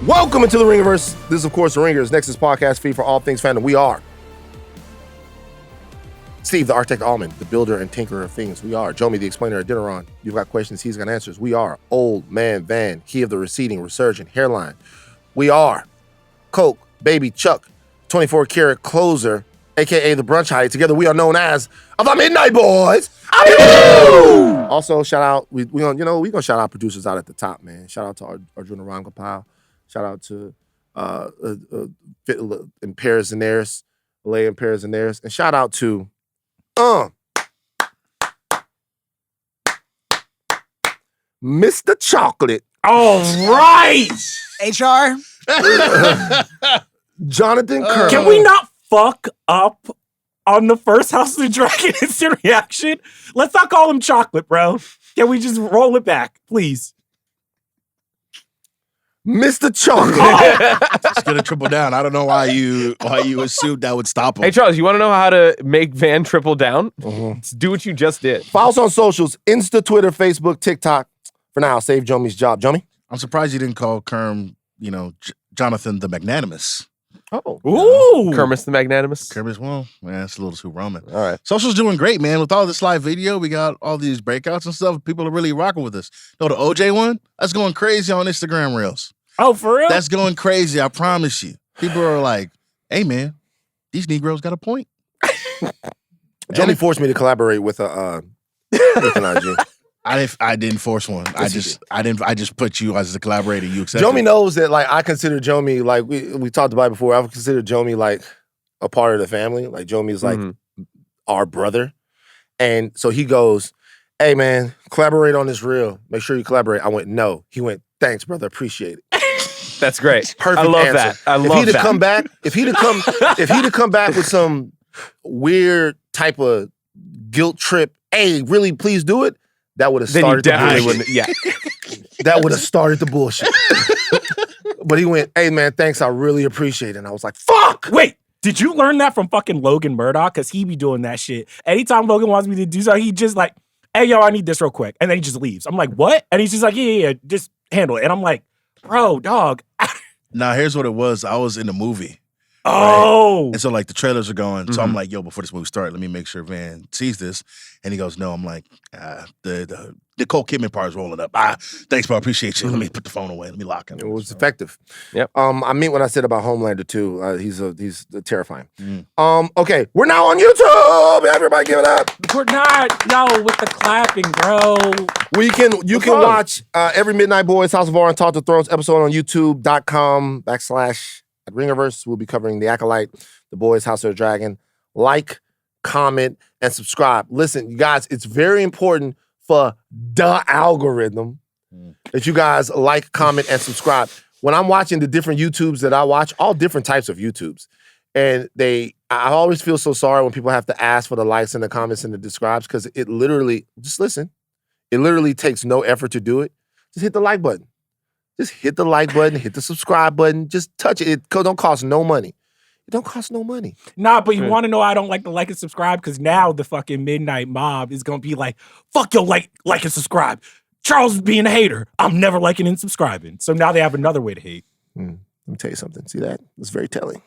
Welcome into the Ringerverse. This is, of course, the Ringer's Nexus podcast feed for all things fandom. We are Steve, the architect Ahlman, the builder and tinkerer of things. We are Jomi, the explainer Adeniran. You've got questions, he's got answers. We are Old Man Van, he of the receding, resurgent hairline. We are Coke, Baby Chuck, 24 karat closer, aka the brunch hottie. Together we are known as the Midnight Boys. Also, shout out, we gonna shout out producers out at the top, man. Shout out to Arjuna Ramgopal. Shout out to Zenieris, Aleya and Zenieris. And shout out to Mr. Chocolate. All right. HR. Jonathan Kermah. Can we not fuck up on the first House of the Dragon instant reaction? Let's not call him Chocolate, bro. Can we just roll it back, please? Mr. Chocolate. It's gonna triple down. I don't know why you assumed that would stop him. Hey, Charles, you want to know how to make Van triple down? Mm-hmm. Do what you just did. Follow us on socials, Insta, Twitter, Facebook, TikTok. For now, save Jomi's job. Jomi? I'm surprised you didn't call Kerm, Jonathan the Magnanimous. Oh. Ooh. Kermah the Magnanimous. Kermit, well, man, it's a little too Roman. All right. Social's doing great, man. With all this live video, we got all these breakouts and stuff. People are really rocking with us. No, the OJ one, that's going crazy on Instagram Reels. Oh, for real? That's going crazy, I promise you. People are like, hey, man, these Negroes got a point. Jomi forced me to collaborate with an IG. I didn't force one. I just put you as the collaborator. You accepted. Jomi knows that, like, I consider Jomi, like, we talked about it before, I consider Jomi, like, a part of the family. Like, Jomi's, like, our brother. And so he goes, hey, man, collaborate on this reel. Make sure you collaborate. I went, no. He went, thanks, brother. Appreciate it. That's great. Perfect I love answer. that. I love if he'd that. have come back with some weird type of guilt trip, hey, really, please do it, that would have started the bullshit. Yeah. That would have started the bullshit. But he went, hey, man, thanks. I really appreciate it. And I was like, fuck! Wait, did you learn that from fucking Logan Murdoch? Because he be doing that shit. Anytime Logan wants me to do something, he just like, hey, yo, I need this real quick. And then he just leaves. I'm like, what? And he's just like, yeah, just handle it. And I'm like, bro, dog. Now, here's what it was. I was in the movie. Oh. Right? And so, like, the trailers are going. So I'm like, yo, before this movie starts, let me make sure Van sees this. And he goes, no. I'm like, the Nicole Kidman part is rolling up. Thanks, bro. I appreciate you. Let me put the phone away. Let me lock him. It was effective. Yep. I mean what I said about Homelander, too. He's terrifying. Okay, we're now on YouTube. Everybody give it up. We're not, with the clapping, bro. You can watch every Midnight Boys House of R and Talk to Thrones episode on youtube.com/Ringerverse. We'll be covering The Acolyte, The Boys House of the Dragon. Like, comment, and subscribe. Listen, you guys, it's very important for the algorithm that you guys like, comment, and subscribe. When I'm watching the different YouTubes that I watch, all different types of YouTubes, and I always feel so sorry when people have to ask for the likes and the comments and the subscribes, because it literally, just listen, it literally takes no effort to do it. Just hit the like button. Just hit the like button, hit the subscribe button, just touch it. It don't cost no money. It don't cost no money. Nah, but you want to know I don't like to like and subscribe? Because now the fucking Midnight Mob is going to be like, fuck your like and subscribe. Charles is being a hater. I'm never liking and subscribing. So now they have another way to hate. Let me tell you something. See that? It's very telling.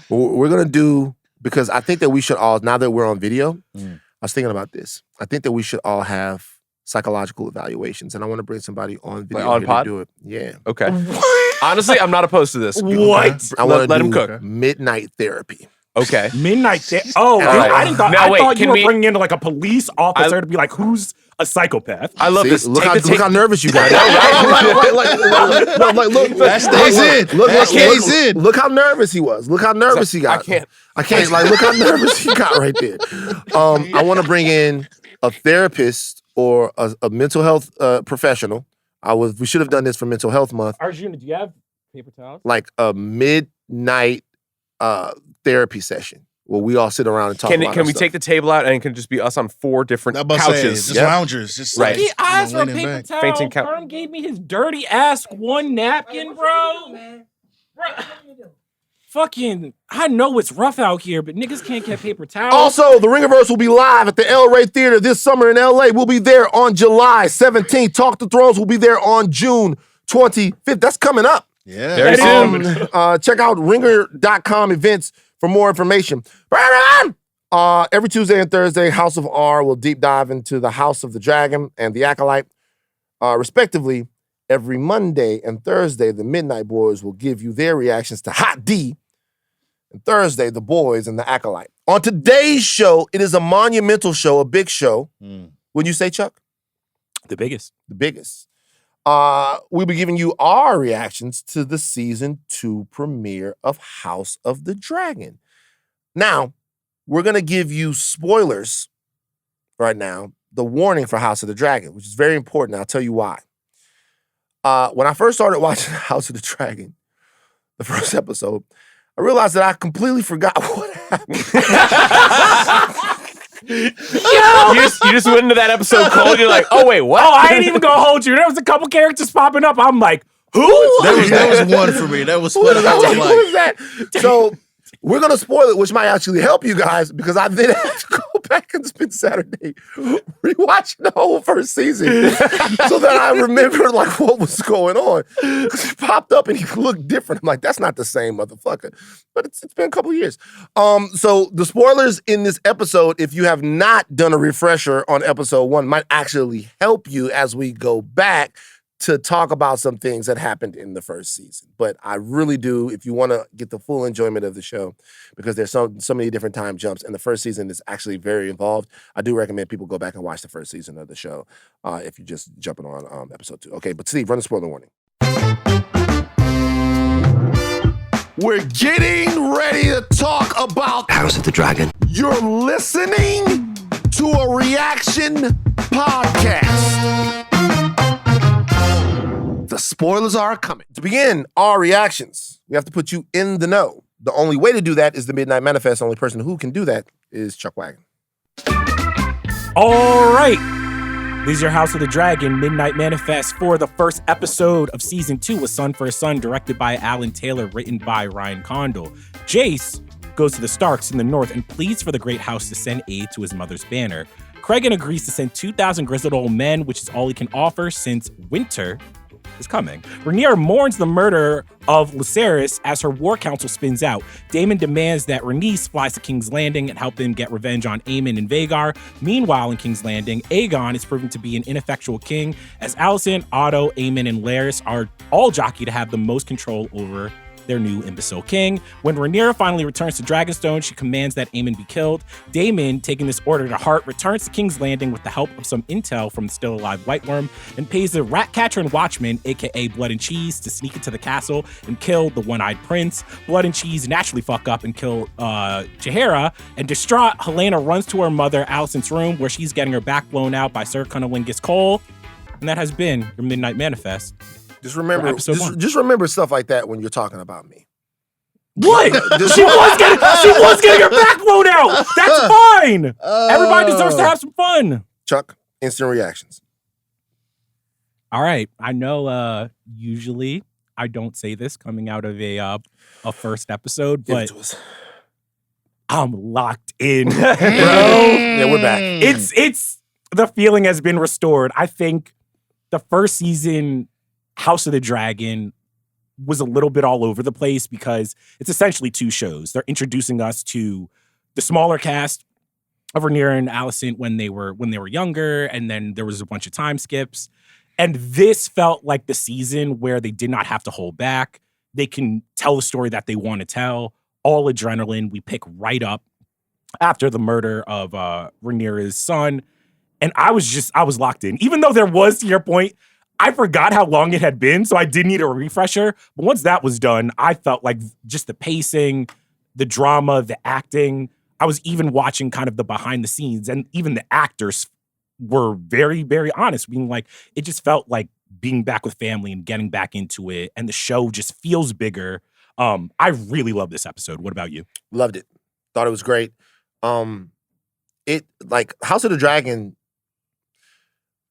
We're going to do, because I think that we should all, now that we're on video, I was thinking about this. I think that we should all have psychological evaluations, and I want to bring somebody on video on here pod? to do it. Yeah. Okay. Honestly, I'm not opposed to this. What? I want to let him cook. Midnight therapy. Okay. Midnight. Oh, right. I thought you can were we- bringing in like a police officer to be like, who's a psychopath? I love See? this. Look Take how nervous you got. Look, That stays in. That stays in. Look how nervous he was. Look how nervous he got. I can't. Like, look how nervous he got right there. I want to bring in a therapist or a mental health professional. We should have done this for Mental Health Month. Arjuna, do you have paper towels? Like a midnight therapy session where we all sit around and talk about Can we take the table out and it can just be us on 4 different couches? Just loungers. Just Right. He asked for a leaning paper back. towel. Fainting count. Kerm gave me his dirty ass one napkin, bro. Fucking, I know it's rough out here, but niggas can't get paper towels. Also, the Ringerverse will be live at the El Rey Theater this summer in LA. We'll be there on July 17th. Talk to Thrones will be there on June 25th. That's coming up. Yeah. Very soon. Check out ringer.com events for more information. Every Tuesday and Thursday, House of R will deep dive into the House of the Dragon and the Acolyte, respectively. Every Monday and Thursday, the Midnight Boys will give you their reactions to Hot D. And Thursday, the Boys and the Acolyte. On today's show, it is a monumental show, a big show. Wouldn't you say, Chuck? The biggest. The biggest. We'll be giving you our reactions to the season 2 premiere of House of the Dragon. Now, we're going to give you spoilers right now, the warning for House of the Dragon, which is very important. I'll tell you why. When I first started watching House of the Dragon, the first episode, I realized that I completely forgot what happened. You just went into that episode cold. You're like, oh, wait, what? Oh, I ain't even gonna hold you. There was a couple characters popping up. I'm like, who? That was one for me. That was what I was Who like. is that? So we're going to spoil it, which might actually help you guys because I then had to go back and spend Saturday rewatching the whole first season so that I remember like what was going on. Because he popped up and he looked different. I'm like, that's not the same motherfucker. But it's been a couple years. So the spoilers in this episode, if you have not done a refresher on episode 1, might actually help you as we go back to talk about some things that happened in the first season. But I really do, if you want to get the full enjoyment of the show, because there's so many different time jumps, and the first season is actually very involved, I do recommend people go back and watch the first season of the show if you're just jumping on episode 2. Okay, but Steve, run the spoiler warning. We're getting ready to talk about House of the Dragon. You're listening to a reaction podcast. The spoilers are coming. To begin our reactions, we have to put you in the know. The only way to do that is the Midnight Manifest. The only person who can do that is Chuck Wagon. All right. This is your House of the Dragon Midnight Manifest for the first episode of Season 2, A Son for a Son, directed by Alan Taylor, written by Ryan Condal. Jace goes to the Starks in the north and pleads for the Great House to send aid to his mother's banner. Cregan agrees to send 2,000 grizzled old men, which is all he can offer since winter is coming. Rhaenyra mourns the murder of Lucerys as her war council spins out. Daemon demands that Rhaenys flies to King's Landing and help him get revenge on Aemon and Vhagar. Meanwhile, in King's Landing, Aegon is proven to be an ineffectual king as Alicent, Otto, Aemon, and Larys are all jockey to have the most control over their new imbecile king. When Rhaenyra finally returns to Dragonstone, she commands that Aemon be killed. Daemon, taking this order to heart, returns to King's Landing with the help of some intel from the still-alive White Worm and pays the Ratcatcher and Watchman, aka Blood and Cheese, to sneak into the castle and kill the One-Eyed Prince. Blood and Cheese naturally fuck up and kill Jaehaera, and distraught, Helena runs to her mother, Alicent's room, where she's getting her back blown out by Sir Cunnilingus Cole. And that has been your Midnight Manifest. Just remember stuff like that when you're talking about me. What? She was getting her back blown out. That's fine. Everybody deserves to have some fun. Chuck, instant reactions. All right. I know usually I don't say this coming out of a first episode, but I'm locked in, bro. Yeah, we're back. It's the feeling has been restored. I think the first season House of the Dragon was a little bit all over the place because it's essentially 2 shows. They're introducing us to the smaller cast of Rhaenyra and Alicent when they were younger, and then there was a bunch of time skips. And this felt like the season where they did not have to hold back. They can tell the story that they want to tell. All adrenaline. We pick right up after the murder of Rhaenyra's son. And I was locked in. Even though there was, to your point, I forgot how long it had been, so I did need a refresher. But once that was done, I felt like just the pacing, the drama, the acting. I was even watching kind of the behind the scenes, and even the actors were very, very honest, being like, it just felt like being back with family and getting back into it, and the show just feels bigger. I really love this episode. What about you? Loved it. Thought it was great. It like House of the Dragon.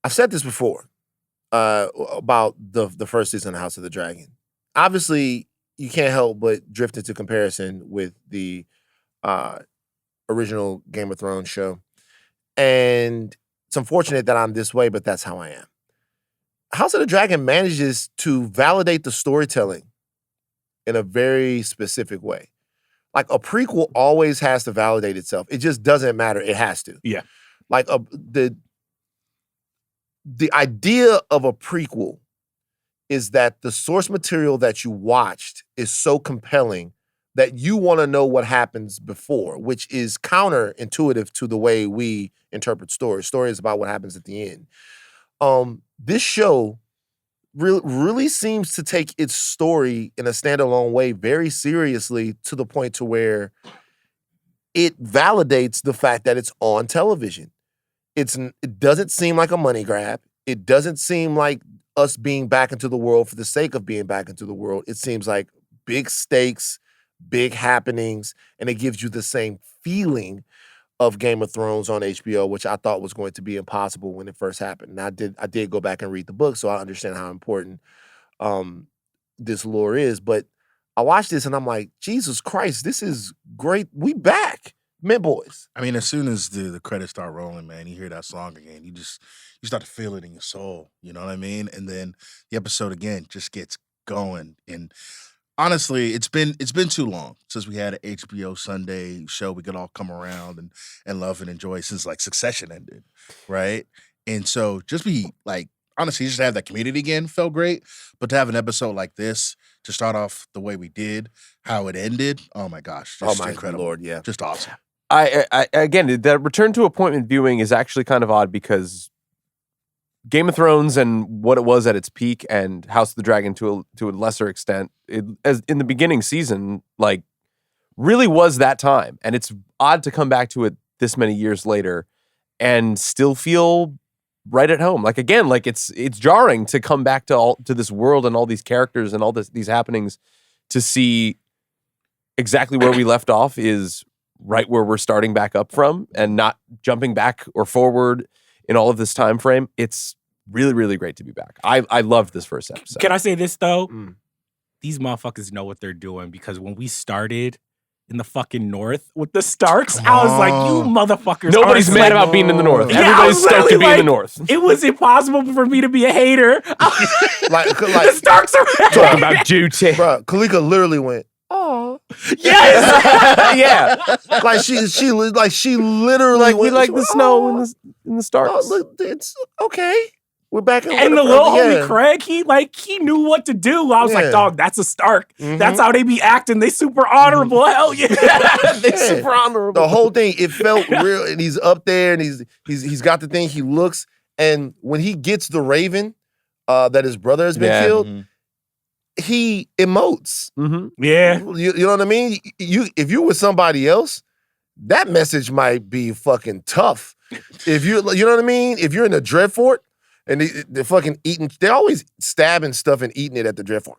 I've said this before. About the first season of House of the Dragon. Obviously, you can't help but drift into comparison with the original Game of Thrones show. And it's unfortunate that I'm this way, but that's how I am. House of the Dragon manages to validate the storytelling in a very specific way. Like a prequel always has to validate itself. It just doesn't matter. It has to. Yeah. Like the idea of a prequel is that the source material that you watched is so compelling that you want to know what happens before, which is counterintuitive to the way we interpret stories. Story is about what happens at the end. This show really seems to take its story in a standalone way very seriously to the point to where it validates the fact that it's on television. It doesn't seem like a money grab. It doesn't seem like us being back into the world for the sake of being back into the world. It seems like big stakes, big happenings, and it gives you the same feeling of Game of Thrones on HBO, which I thought was going to be impossible when it first happened. And I did go back and read the book, so I understand how important this lore is. But I watched this and I'm like, Jesus Christ, this is great. We back. Men boys. I mean, as soon as the credits start rolling, man, you hear that song again. You start to feel it in your soul. You know what I mean? And then the episode again just gets going. And honestly, it's been too long since we had an HBO Sunday show we could all come around and love and enjoy since like Succession ended, right? And so just be like, honestly, just to have that community again felt great. But to have an episode like this to start off the way we did, how it ended, oh my gosh, just incredible. Lord, yeah, just awesome. I again, that return to appointment viewing is actually kind of odd because Game of Thrones and what it was at its peak and House of the Dragon to a lesser extent, as in the beginning season, like really was that time. And it's odd to come back to it this many years later and still feel right at home. Like again, like it's jarring to come back to this world and all these characters and all these happenings to see exactly where we left off is right where we're starting back up from and not jumping back or forward in all of this time frame. It's really, really great to be back. I loved this first episode. Can I say this though? These motherfuckers know what they're doing because when we started in the fucking north with the Starks, I was like, you motherfuckers. Nobody's mad about being in the north. Yeah, Everybody's stoked to be in the north. It was impossible for me to be a hater. like the Starks are talking about duty. Bro, Kalika literally went, oh. Yes. Yeah. Like she literally like we went, like the snow in the Starks. Oh, look, it's okay. We're back in and the little homie Craig, he knew what to do. I was like, dog, that's a Stark. That's how they be acting. They super honorable. Hell yeah. They super honorable. The whole thing, it felt real. And he's up there and he's got the thing. He looks, and when he gets the raven that his brother has been killed, he emotes. Yeah. You know what I mean? If you were somebody else, that message might be fucking tough. If you know what I mean? If you're in a Dreadfort, and they're fucking eating. They're always stabbing stuff and eating it at the Dreadfort.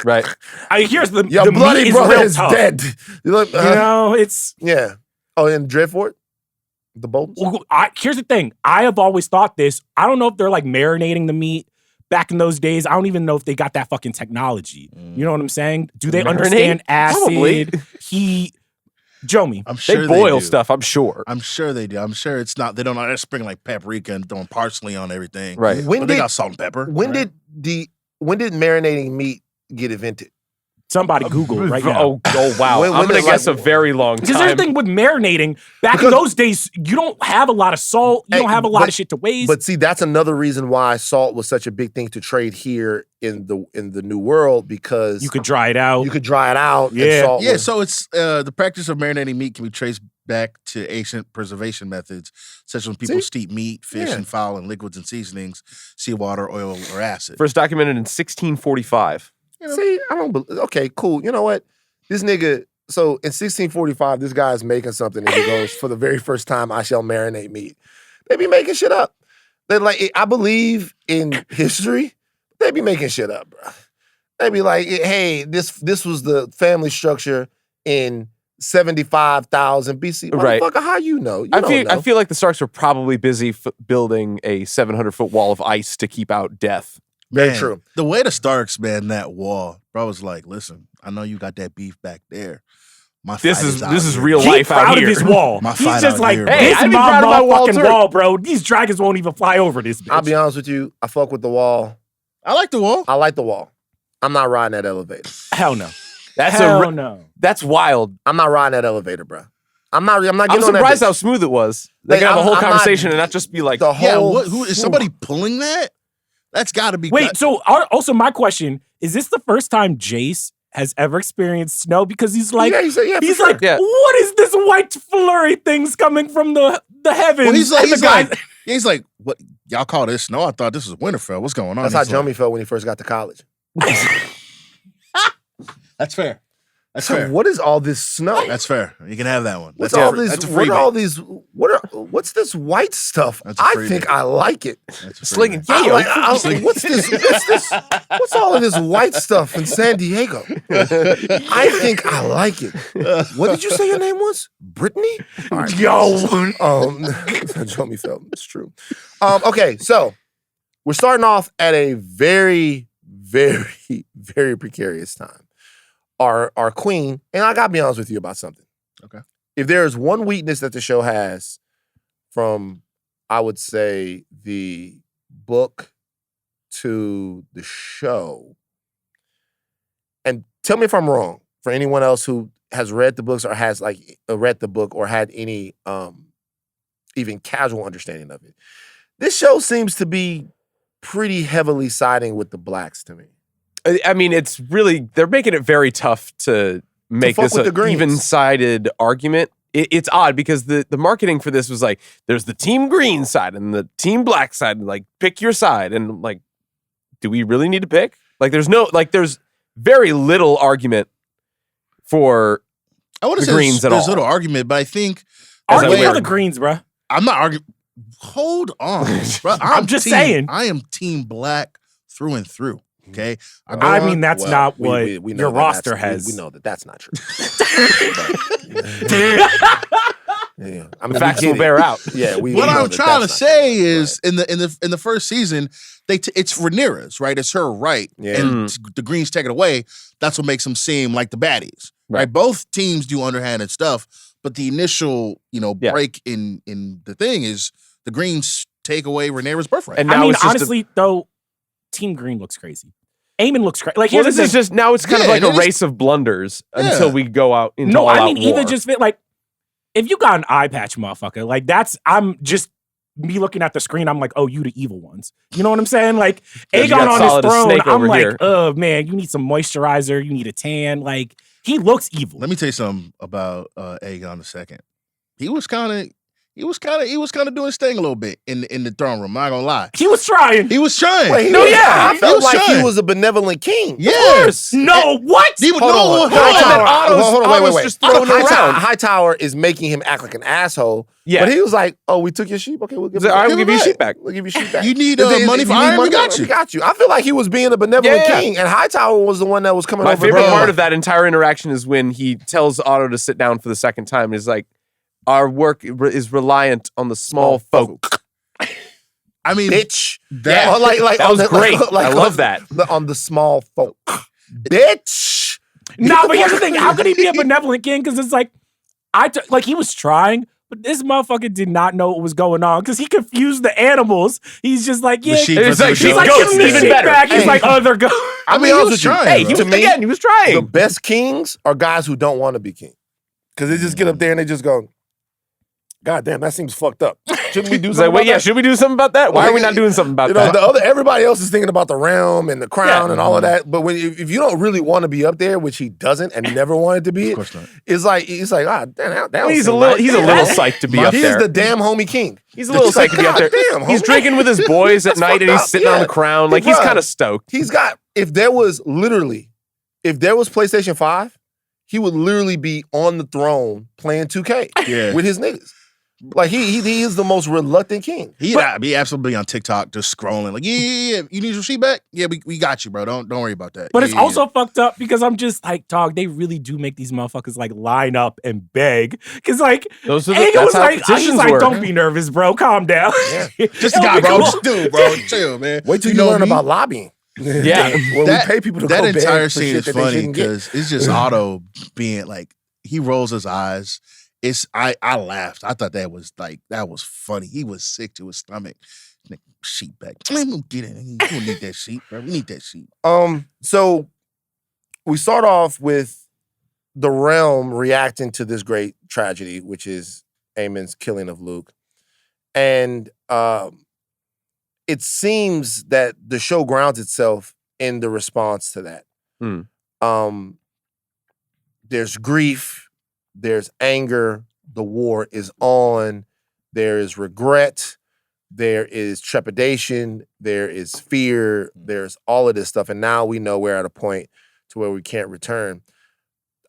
Right. Here's the Your the bloody meat brother is, real is tough. dead. It's yeah. Oh, in Dreadfort, the Boltons. Here's the thing. I have always thought this. I don't know if they're like marinating the meat back in those days. I don't even know if they got that fucking technology. You know what I'm saying? Do they understand acid? Probably. Jomi. I'm sure they boil do. stuff. I'm sure. I'm sure they do. I'm sure it's not. They don't know. They're sprinkling like paprika and throwing parsley on everything. Right. But they got salt and pepper. When right? did marinating meat get invented? Somebody Google right now. Oh wow. I'm going to guess a very long time. Because there's the thing with marinating, in those days, you don't have a lot of salt. You don't have a lot of shit to waste. But see, that's another reason why salt was such a big thing to trade here in the New World, because you could dry it out. Yeah. And salt yeah, so it's the practice of marinating meat can be traced back to ancient preservation methods, such as when people steep meat, fish, and fowl in liquids and seasonings, seawater, oil, or acid. First documented in 1645. You know? See, I don't believe. Okay, cool. You know what? This nigga. So in 1645, this guy's making something, and he goes, "For the very first time, I shall marinate meat." They be making shit up. They're like, I believe in history. They be making shit up, bro. They be like, "Hey, this was the family structure in 75,000 BC." Right? Motherfucker, how you know? I feel like the Starks were probably busy building a 700-foot wall of ice to keep out death. Very true. The way the Starks, man, that wall, bro was like, listen, I know you got that beef back there. This is real life out proud here. of his wall. He's just like, hey, this I'd is be proud of my fucking wall, bro. These dragons won't even fly over this bitch. I'll be honest with you. I fuck with the wall. I like the wall. I like the wall. I'm not riding that elevator. Hell no. That's no. That's wild. I'm not riding that elevator, bro. I'm not getting I'm on that surprised bitch. how smooth it was. They Like, can have a whole I'm not- conversation and not just be like, The whole who is somebody pulling that? That's got to be. Wait, so also my question, is this the first time Jace has ever experienced snow? Because he's like, yeah, he's like, what is this white flurry things coming from the heavens? Well, he's And the guy- he's like, what? Y'all call this snow? I thought this was Winterfell. What's going on? That's how He's like, Jomi felt when he first got to college. That's fair. That's So fair. what is all this snow? That's fair. You can have that one. What's That's all a- this? that's a What are freebie. all these? What's this white stuff? That's a I freebie. think I like it. That's a slinging freebie. yayo. I'm what's this? What's all of this white stuff in San Diego? I think I like it. What did you say your name was? Brittany? All right. Jomi felt it's true. Okay, so we're starting off at a very, very, very precarious time. Our queen, and I gotta be honest with you about something. Okay. If there is one weakness that the show has from, I would say, the book to the show, and tell me if I'm wrong, for anyone else who has read the books or has read the book or had any even casual understanding of it. This show seems to be pretty heavily siding with the blacks to me. I mean, it's really, they're making it very tough to make fuck this with the an Greens. even-sided argument. It's odd because the marketing for this was like, there's the team green side and the team black side, and like, pick your side. And like, do we really need to pick? Like, there's very little argument for I want to the say Greens at there's all. little argument, but I think Argue weird? for the Greens, bro. I'm not arguing. Hold on, bro. I'm just saying. I am team black through and through. Okay, I mean, that's not what we know your that roster that's- has. We know that that's not true. Yeah. I mean, The facts we get will bear out. Yeah, we what know I'm that trying to that's say not true. is in the first season, it's Rhaenyra's, right? It's her right, Yeah. and the Greens take it away. That's what makes them seem like the baddies, right? Both teams do underhanded stuff, but the initial, break in the thing is the Greens take away Rhaenyra's birthright. And I now mean, it's just honestly, though, Team Green looks crazy. Aemon looks crazy. Like, well, here's this the is thing. just, now it's kind of Yeah, like it a is. race of blunders until Yeah. we go out into No, all I out mean, war. even just fit, like, if you got an eye patch, motherfucker, like, I'm just me looking at the screen, I'm like, oh, you the evil ones. You know what I'm saying? Like, Yeah, you Aegon got on solid his as throne, Snake I'm over like, here. oh, man, you need some moisturizer, you need a tan. Like, he looks evil. Let me tell you something about Aegon II. He was kind of doing his thing a little bit in the throne room. I'm not gonna lie. He was trying. He was trying. Wait, I felt like he was a benevolent king. Yeah. No, what? He was, Hold on. hold on. Otto's Wait. just throwing Hightower, around. Hightower is making him act like an asshole. Yeah. But he was like, "Oh, we took your sheep. Okay, we'll give He's like, all right, it we'll give you your sheep back. We'll give you sheep back. You need If money if for you need iron? We money, got you. We got you. I feel like he was being a benevolent Yeah. king, and Hightower was the one that was coming My over. favorite here. part of that entire interaction is when he tells Otto to sit down for the second time. And he's like, our work is reliant on the small folk. I mean, bitch. that- Or like that on was the- great. I love that. On the small folk, bitch. No, but here's the thing. How could he be a benevolent king? Because it's like, like he was trying, but this motherfucker did not know what was going on because he confused the animals. He's just like, yeah. sheep It's like, versus she's the like, goats. goats, give him the even sheep better. back. He's Hey. like, oh, they're go. I mean, be he honest was with you. trying. Hey, bro. he was The trying. best kings are guys who don't want to be king. Because they just get up there and they just go, God damn, that seems fucked up. Shouldn't we do He's something like, wait, about yeah, that? should we do something about that? Why are we not doing something about You know, that? everybody else is thinking about the realm and the crown Yeah. and all of that. But if you don't really want to be up there, which he doesn't and never wanted to be, Of course not. it's like damn, that I mean, he's a seem little, right. he's a little psyched to be up He's there. the damn homie king. He's a little psyched to be up there. God damn, He's homie. drinking with his boys at That's night and fucked he's up, sitting on yeah. the crown. Hey, Like, he's bruh. kind of stoked. He's got, if there was PlayStation 5, he would literally be on the throne playing 2K Yeah. with his niggas. Like he is the most reluctant king. He'd be absolutely on TikTok just scrolling like, yeah. You need your sheep back? Yeah, we got you, bro. Don't worry about that. But Yeah, it's yeah, also fucked up because I'm just like, dog, they really do make these motherfuckers like line up and beg. Because like, Those are Aegon that's was how like, he's petitions like, work. don't be nervous, bro. Calm down. Just a It'll guy, be bro. cool. Just dude, bro. Chill, man. Wait till you know learn me? about lobbying. Yeah. Where That- we pay people to that go beg entire for scene shit is that they funny shouldn't get. because it's just Otto being like, he rolls his eyes I laughed. I thought that was funny. He was sick to his stomach. Sheep back. Let me get it. You don't need that sheep, bro. We need that sheep. So we start off with the realm reacting to this great tragedy, which is Aemon's killing of Luke. And it seems that the show grounds itself in the response to that. There's grief, there's anger, the war is on, there is regret, there is trepidation, there is fear, there's all of this stuff. And now we know we're at a point to where we can't return.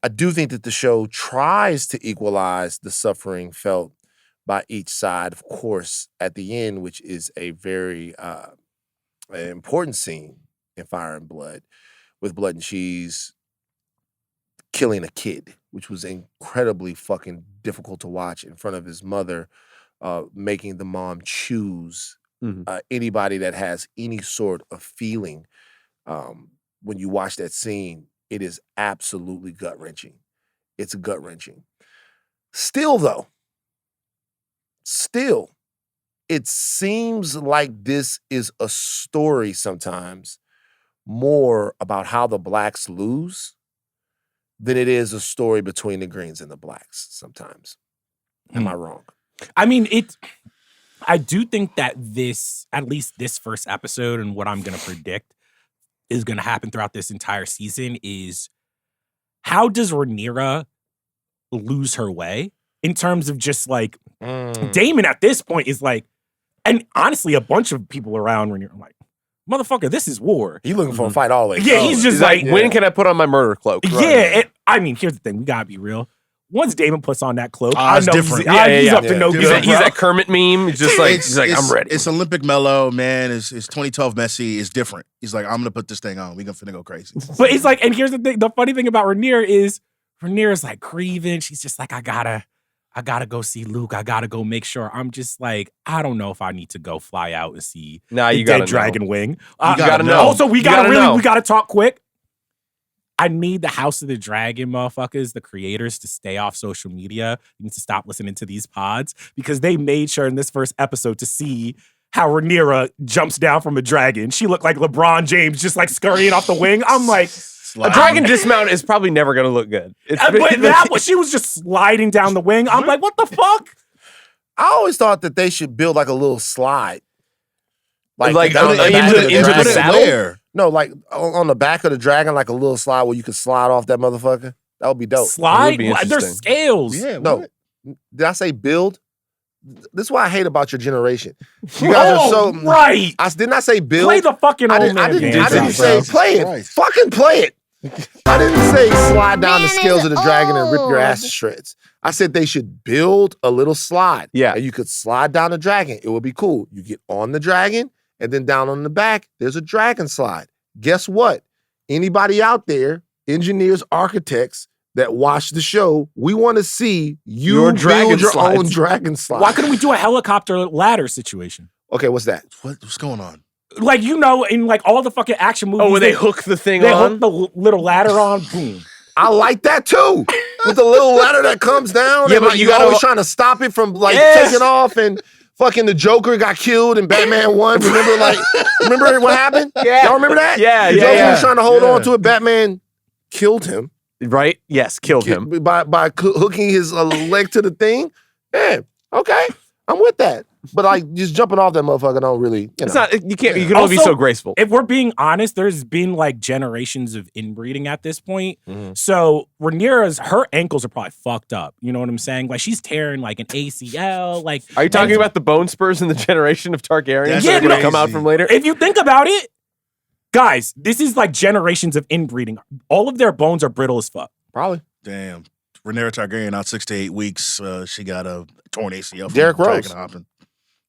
I do think that the show tries to equalize the suffering felt by each side, of course, at the end, which is a very important scene in Fire and Blood, with Blood and Cheese killing a kid, which was incredibly fucking difficult to watch in front of his mother, making the mom choose anybody that has any sort of feeling. When you watch that scene, it is absolutely gut-wrenching. It's gut-wrenching. Still, though, it seems like this is a story sometimes more about how the blacks lose than it is a story between the greens and the blacks sometimes. Am I wrong? I mean, I do think that at least this first episode, and what I'm going to predict is going to happen throughout this entire season, is how does Rhaenyra lose her way in terms of just like Daemon at this point is like, and honestly, a bunch of people around Rhaenyra are like, motherfucker, this is war. He's looking for a fight always. Yeah, he's just like, when can I put on my murder cloak? Yeah, I mean, here's the thing. We gotta be real. Once Daemon puts on that cloak, I it's know different. he's up to no good. He's that Kermit meme. He's just like, he's like, I'm ready. It's Olympic mellow, man. It's 2012 Messi. It's different. He's like, I'm gonna put this thing on. We finna go crazy. But it's like, and here's the thing. The funny thing about Rhaenyra is Rhaenyra's like grieving. She's just like, I gotta go see Luke. I gotta go make sure. I'm just like, I don't know if I need to go fly out and see the dead dragon wing. You gotta know. Also, we gotta talk quick. I need the House of the Dragon motherfuckers, the creators, to stay off social media. You need to stop listening to these pods because they made sure in this first episode to see how Rhaenyra jumps down from a dragon. She looked like LeBron James just like scurrying off the wing. I'm like, a dragon dismount is probably never going to look good. But she was just sliding down the wing. I'm like, what the fuck? I always thought that they should build like a little slide. Like down the back of the into the dragon. saddle? Where? No, like on the back of the dragon, like a little slide where you could slide off that motherfucker. That would be dope. Slide? be There's scales. Yeah. No. what? Did I say build? This is what I hate about your generation. You guys are so right. Didn't I say build? Play the fucking I old man didn't game. say bro. play it. Christ. Fucking play it. I didn't say slide down the scales of the dragon and rip your ass to shreds. I said they should build a little slide. Yeah. And you could slide down the dragon. It would be cool. You get on the dragon, and then down on the back, there's a dragon slide. Guess what? Anybody out there, engineers, architects that watch the show, we want to see you Your dragon build your slides. own dragon slide. Why couldn't we do a helicopter ladder situation? Okay, what's that? What's going on? Like, you know, in like all the fucking action movies. Oh, where they hook the thing they on? hook the little ladder on, boom. I like that too. With the little ladder that comes down. Yeah, and but like, you you're gotta- always trying to stop it from like Yes. taking off, and fucking the Joker got killed in Batman 1. Remember what happened? Yeah. Y'all remember that? Yeah, The yeah, Joker yeah. was trying to hold on to it. Batman killed him. Right? Yes, killed him. By hooking his leg to the thing. Yeah, okay. I'm with that. But like just jumping off that motherfucker don't really, you know. It's not, you can't, you can only be Also, so graceful. If we're being honest, there's been like generations of inbreeding at this point. Mm-hmm. So her ankles are probably fucked up. You know what I'm saying? Like she's tearing like an ACL. Like, Are you talking about the bone spurs in the generation of Targaryens That's that are going to come crazy. out from later? if you think about it, guys, this is like generations of inbreeding. All of their bones are brittle as fuck. Probably. Damn. Rhaenyra Targaryen out 6 to 8 weeks. She got a torn ACL from Derrick Rose. dragon hopping.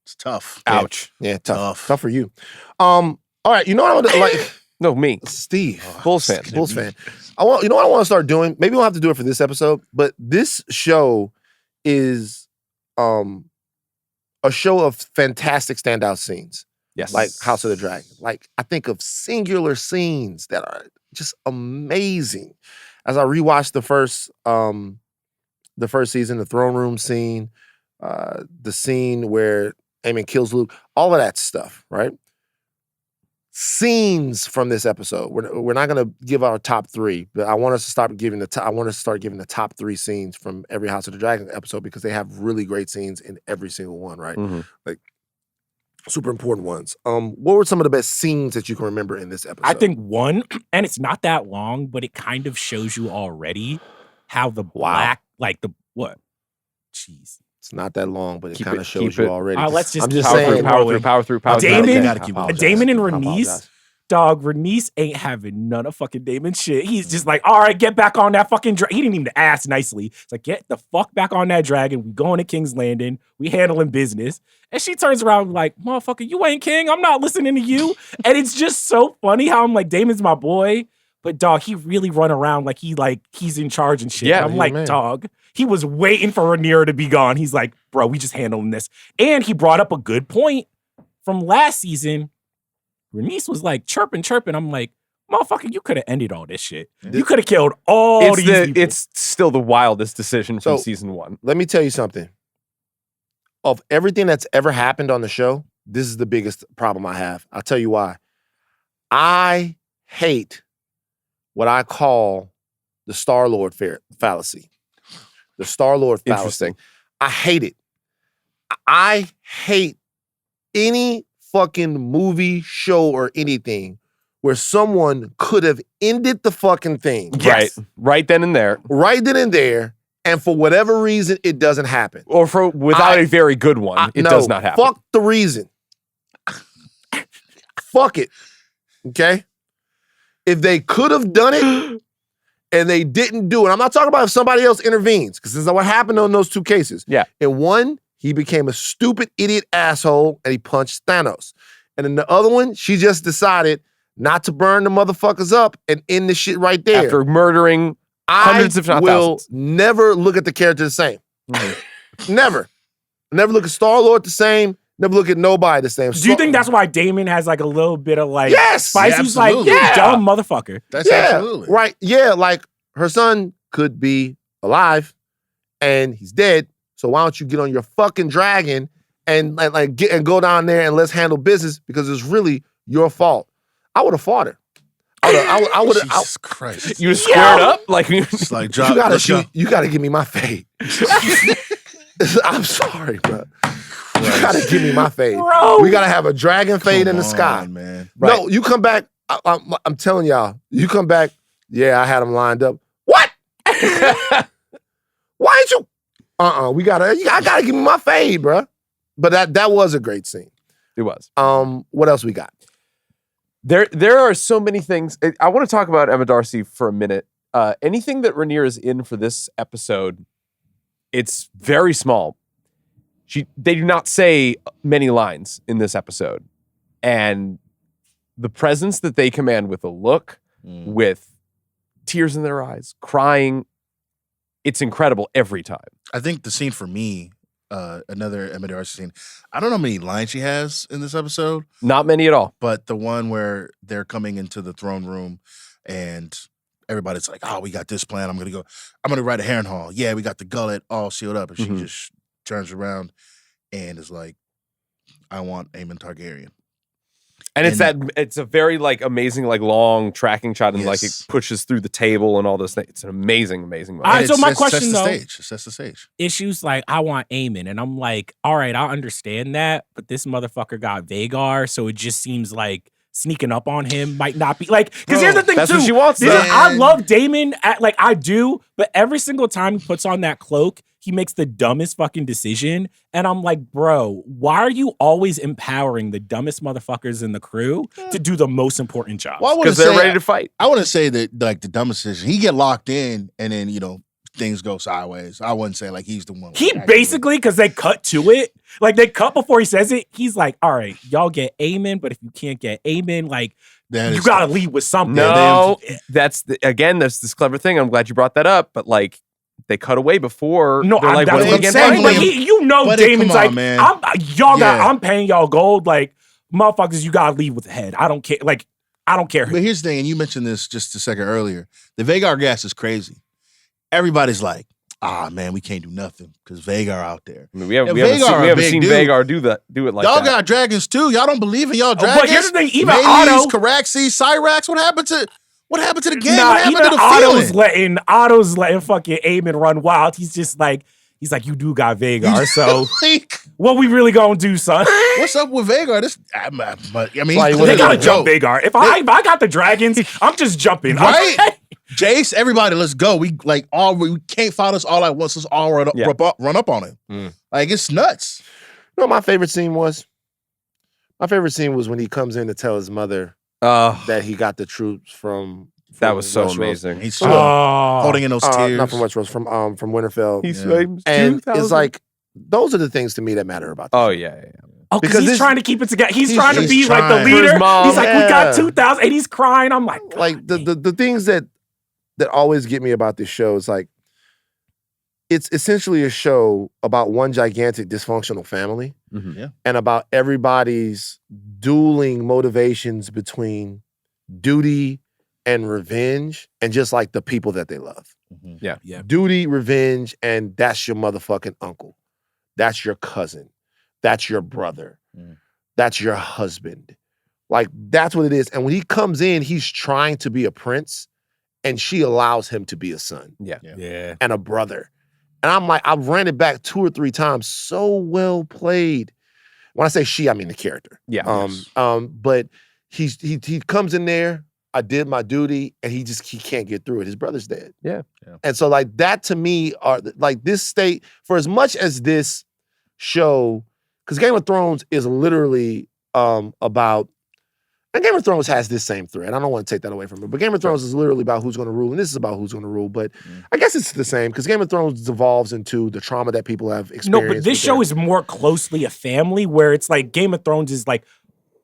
It's tough. Ouch. Yeah, tough. Tough. Tough for you. All right, you know what I want to like No, me. Steve. Bulls fan. Bulls fan. You know what I want to start doing? Maybe we'll have to do it for this episode, but this show is a show of fantastic standout scenes. Yes. Like House of the Dragon. Like I think of singular scenes that are just amazing. As I rewatched the the first season, the throne room scene, the scene where Aemon kills Luke, all of that stuff, right? Scenes from this episode. We're not going to give our top 3, but I want us to start giving the top 3 scenes from every House of the Dragon episode because they have really great scenes in every single one, right? Mhm. Like super important ones. What were some of the best scenes that you can remember in this episode? I think one, and it's not that long, but it kind of shows you already how the black, like the what? Jeez. It's not that long, but it Keep kind it- of shows keep you it- already. Let's just I'm just power saying. through, power through. Damon- Okay, gotta keep I going. apologize. Damon and I Rhaenys, apologize. dog, Rhaenys ain't having none of fucking Damon shit. He's just like, all right, get back on that fucking dragon. He didn't even ask nicely. It's like, get the fuck back on that dragon. We going to King's Landing. We handling business. And she turns around like, motherfucker, you ain't king. I'm not listening to you. And it's just so funny how I'm like, Damon's my boy. But dog, he really run around like he's in charge and shit. Yeah, And I'm he's like, the man. dog, he was waiting for Rhaenyra to be gone. He's like, bro, we just handling this. And he brought up a good point from last season. Rhaenys was like chirping. I'm like, motherfucker, you could have ended all this shit. You could have killed all these people. It's still the wildest decision from So- season 1. Let me tell you something. Of everything that's ever happened on the show, this is the biggest problem I have. I'll tell you why. I hate what I call the Star-Lord fallacy. The Star-Lord fallacy. Interesting. I hate it. I hate any fucking movie, show, or anything where someone could have ended the fucking thing Yes. Right then and there. right then and there, and for whatever reason, it doesn't happen. Or without I- a very good one, it No, does not happen. Fuck the reason. Fuck it. Okay? If they could have done it and they didn't do it, I'm not talking about if somebody else intervenes, because this is what happened on those 2 cases. Yeah. In one, he became a stupid idiot asshole and he punched Thanos. And in the other one, she just decided not to burn the motherfuckers up and end the shit right there. After murdering hundreds, if not will thousands. never look at the character the same. Never. Never look at Star-Lord the same. Never look at nobody the same. Do you think that's why Damon has like a little bit of like Yes! spice? Yeah, He's like, absolutely. you Yeah. dumb motherfucker. That's absolutely right. Yeah, like her son could be alive and he's dead. So why don't you get on your fucking dragon and get and go down there and let's handle business because it's really your fault. I would have fought her. I would have. Jesus Christ. You squared up? Like, It's like drop. You gotta let's go. You gotta give me my fade. I'm sorry, bro. You gotta give me my fade. Bro. We gotta have a dragon fade Come in the sky. on, man. No, you come back. I'm telling y'all. You come back. Yeah, I had them lined up. What? Why ain't you? I gotta give me my fade, bro. But that was a great scene. it was. What else we got? There are so many things. I want to talk about Emma Darcy for a minute. Anything that Rhaenyra is in for this episode, it's very small. They do not say many lines in this episode. And the presence that they command with a look, with tears in their eyes, crying, it's incredible every time. I think the scene for me, another Emma Darcy scene, I don't know how many lines she has in this episode, Not many at all. but the one where they're coming into the throne room and everybody's like, oh, we got this plan. I'm going to write a Harrenhal. Yeah, we got the gullet all sealed up. And she Mhm. just turns around and is like, I want Aemon Targaryen. And it's a very like amazing, like long tracking shot and like it Yes. pushes through the table and all those things. It's an amazing moment. All right, so my It question, sets the though- stage. It sets the stage. Issues like I want Aemon, and I'm like, all right, I understand that, but this motherfucker got Vagar, so it just seems like sneaking up on him might not be like. Because here's the thing, That's too. what she wants, This though. is- I love Daemon, like I do, but every single time he puts on that cloak, he makes the dumbest fucking decision, and I'm like, bro, why are you always empowering the dumbest motherfuckers in the crew to do the most important jobs? Well, I Because wouldn't they're say- ready to fight. I wouldn't say that like the dumbest decision. He get locked in and then, things go sideways. I wouldn't say like he's the one. He basically, because they cut to it, like they cut before he says it, he's like, all right, y'all get Aemon, but if you can't get Aemon, like, That you is gotta tough. lead with something. No, there's this clever thing. I'm glad you brought that up, but like they cut away before. No, they're like, that's what are what we I'm getting saying. But finally? But Damon's come on, like, man. I'm paying y'all gold. Like, motherfuckers, you gotta leave with the head. I don't care. Like, I don't care. But here's the thing, and you mentioned this just a second earlier. The Vagar gas is crazy. Everybody's like, man, we can't do nothing because Vhagar out there. I mean, we haven't Vhagar seen dude. Vhagar do it like y'all that. got dragons too. Y'all don't believe in y'all dragons. But here's the thing, even Melees, Otto, Caraxes, Cyrax. What happened to the game? nah, what happened even to the Otto's letting fucking Aemon run wild. He's like, you do got Vhagar, so what we really gonna do, son? What's up with Vhagar? I mean, They gotta jump Vhagar. If I got the dragons, I'm just jumping. Right? Okay? Jace, everybody, let's go. We can't fight us all at once. Let's all run up on him. Like, it's nuts. You know what my favorite scene was? My favorite scene was when he comes in to tell his mother that he got the troops from that was so Westeros. amazing. He's holding in those tears. Not from Westeros, from Winterfell. And it's like, those are the things to me that matter about this. Oh, yeah. Oh, because he's trying to keep it together. He's trying to be trying. like the For his leader. mom. He's like, we got 2,000, and he's crying. I'm like, like the things that always get me about this show is like, it's essentially a show about one gigantic dysfunctional family and about everybody's dueling motivations between duty and revenge and just like the people that they love. Yeah. Duty, revenge, and that's your motherfucking uncle. That's your cousin. That's your brother. That's your husband. Like, that's what it is. And when he comes in, he's trying to be a prince and she allows him to be a son. yeah. And a brother. And I'm like, I've ran it back 2 or 3 times. So well played. When I say she, I mean the character. Yeah. But he comes in there, I did my duty, and he can't get through it. His brother's dead. Yeah. And so like that to me are like this state, for as much as this show, because Game of Thrones is literally about, and Game of Thrones has this same thread. I don't want to take that away from it, but Game of Thrones is literally about who's going to rule, and this is about who's going to rule. But I guess it's the same because Game of Thrones devolves into the trauma that people have experienced. No, but this show is more closely a family where it's like Game of Thrones is like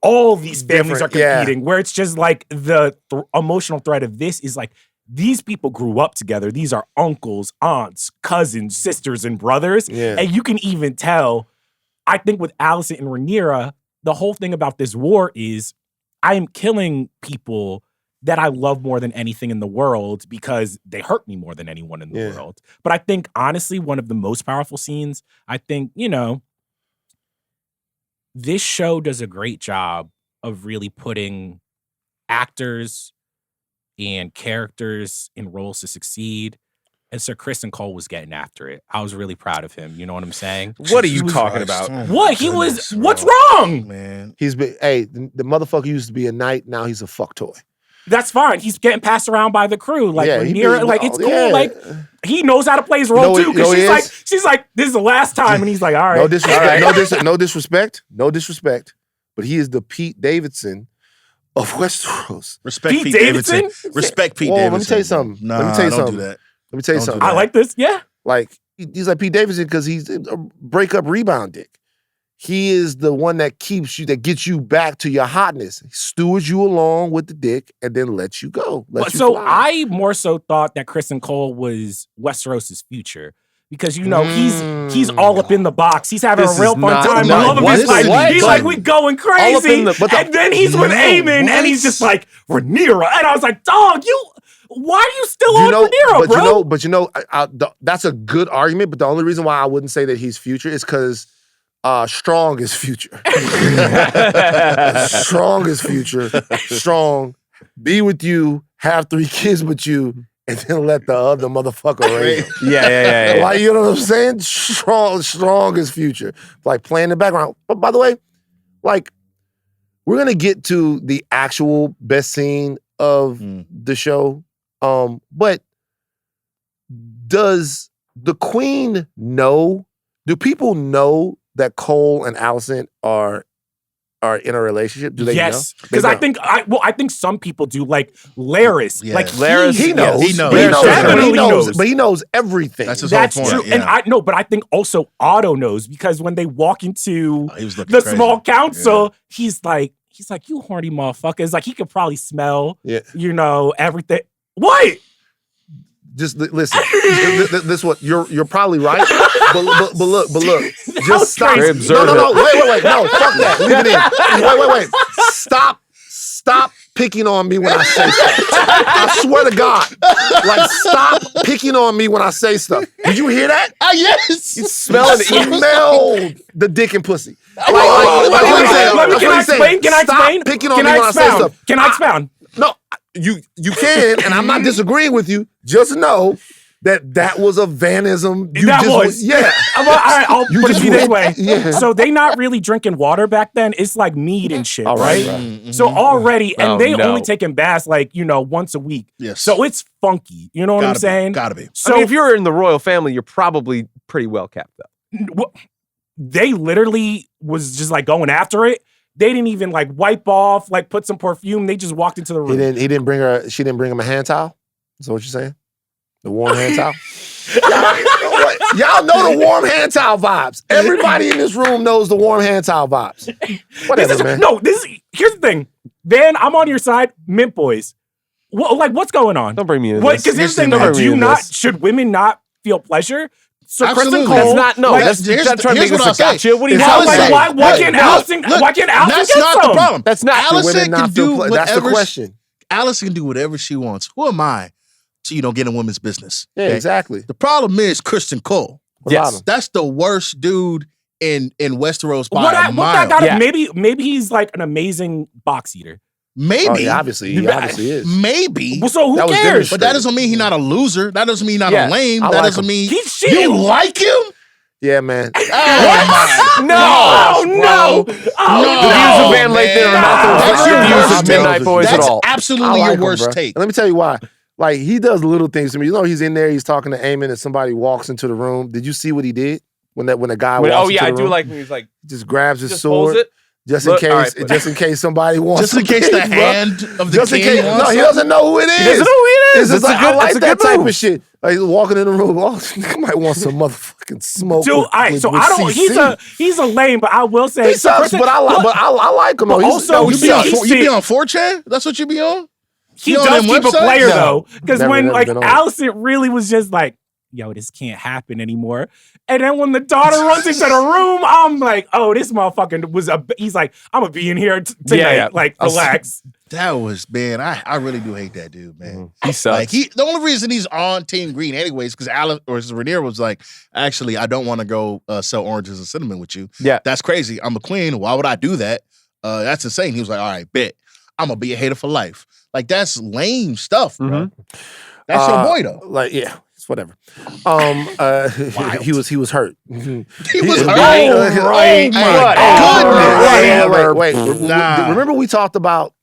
all these families are competing, where it's just like the emotional thread of this is like these people grew up together. These are uncles, aunts, cousins, sisters, and brothers. Yeah. And you can even tell, I think with Alicent and Rhaenyra, the whole thing about this war is I am killing people that I love more than anything in the world because they hurt me more than anyone in the world. But I think, honestly, one of the most powerful scenes, I think, this show does a great job of really putting actors and characters in roles to succeed. And Sir Kristen Cole was getting after it. I was really proud of him. You know what I'm saying? What are you talking about? What? What's wrong? Man. The motherfucker used to be a knight, now he's a fuck toy. That's fine. He's getting passed around by the crew. Like, Rhaenyra, it's cool. Yeah. Like, he knows how to play his role too. Because she's like, this is the last time. And he's like, all right. No disrespect. No disrespect. But he is the Pete Davidson of Westeros. Respect Pete Davidson. Respect Pete Davidson. Let me tell you something. Nah, let me tell you don't something. do that. Let me tell you something. I like this. Yeah. Like, he's like Pete Davidson because he's a breakup rebound dick. He is the one that gets you back to your hotness. He stewards you along with the dick and then lets you go. So I more so thought that Kristen Cole was Westeros' future. Because, he's all up in the box. He's having a real fun time. I love him. He's like, we going crazy. And then he's with Aemon and he's just like, Rhaenyra. And I was like, dog, why are you still on Rhaenyra, bro? That's a good argument, but the only reason why I wouldn't say that he's future is because strong is future. Strong is future. Strong. Be with you, have 3 kids with you, and then let the other motherfucker raise them. Yeah. Like, you know what I'm saying? Strong is future. Like, playing in the background. But by the way, like, we're going to get to the actual best scene of the show. But does the queen know? Do people know that Cole and Alicent are in a relationship? Do they know? Because I think some people do. Like Larys, like Larys, he knows. He knows. Definitely knows. But he knows everything. That's his whole point. True. Yeah. And but I think also Otto knows because when they walk into the crazy. small council, he's like, you horny motherfuckers. Like he could probably smell, everything. What? Just listen. This what you're probably right. But look. Just stop. No. Wait. No, fuck that. Leave it in. Wait. Stop picking on me when I say stuff. I swear to God. Like, stop picking on me when I say stuff. Did you hear that? Yes. You smelled it. Smelled the dick and pussy. Can I explain? Stop picking on me when I say stuff. Can I expound? No, you can, and I'm not disagreeing with you. Just know that was a vanism. Yeah. All right, I'll put it this way. Yeah. So they not really drinking water back then. It's like mead and shit, All right? right. So already, and Oh, they no. only taking baths like, once a week. Yes. So it's funky. You know what I'm saying? Gotta be. So I mean, if you're in the royal family, you're probably pretty well kept up. they literally was just like going after it. They didn't even like wipe off, like put some perfume. They just walked into the room. He didn't bring her. She didn't bring him a hand towel. Is that what you're saying? The warm hand towel. Y'all know the warm hand towel vibes. Everybody in this room knows the warm hand towel vibes. Whatever, man. Here's the thing. Van, I'm on your side. Mint boys. What's going on? Don't bring me into Because this. here's the thing. Don't bring me into this. Should women not feel pleasure? So Absolutely. Kristen Cole, That's not, no, that's trying to make this a gotcha. What do you why can't Allison get That's not some? the problem. That's not Allison can do whatever. That's the question. Allison can do whatever she wants. Who am I to get in women's business? Yeah, exactly. The problem is Kristen Cole. What about him? That's the worst dude in Westeros by a mile. Maybe he's like an amazing box eater. Maybe. Oh, yeah, obviously is. Maybe. Well, so who That was cares? But that doesn't mean he's not a loser. That doesn't mean he's not a lame. I That like doesn't him. mean He's shit. you like him. Yeah, man. Oh, No. The views of Van Lathan are not That's the your views worst of take. Midnight Boys at That's all. absolutely I like your him, worst bro. take. And let me tell you why. Like, he does little things to me. He's in there, he's talking to Aemon, and somebody walks into the room. Did you see what he did? When a guy walks into the room? I do like when he's like, He just grabs his just sword. holds it. Just in case somebody wants Just in some case the things, bro. hand of the Just in king case. wants No, he something. doesn't know who it is. He doesn't know who it is. It's just It's a like, good- I like it's a that good type move. of shit. Like, he's walking in the room. Oh, nigga might want some motherfucking smoke. Dude, with- all right, with- so with I don't. CC. He's a lame, but I will say He sucks, but I like him. But though. also, You be on 4chan? That's what you be on? he You on does them keep a websites? player No. though, because Never when like been on it. Allison really was just like, "Yo, this can't happen anymore," and then when the daughter runs into the room, I'm like, "Oh, this motherfucker was a." He's like, "I'm gonna be in here tonight, Yeah. like relax." That was, man, I really do hate that dude, man. He sucks. Like the only reason he's on Team Green anyways, because Rhaenyra was like, actually, I don't want to go sell oranges and cinnamon with you. Yeah. That's crazy. I'm a queen. Why would I do that? That's insane. He was like, all right, bet. I'm gonna be a hater for life. Like, that's lame stuff, bro. That's your boy though. Like, yeah, it's whatever. He was hurt. He was hurt. right. Wait. Nah. Remember we talked about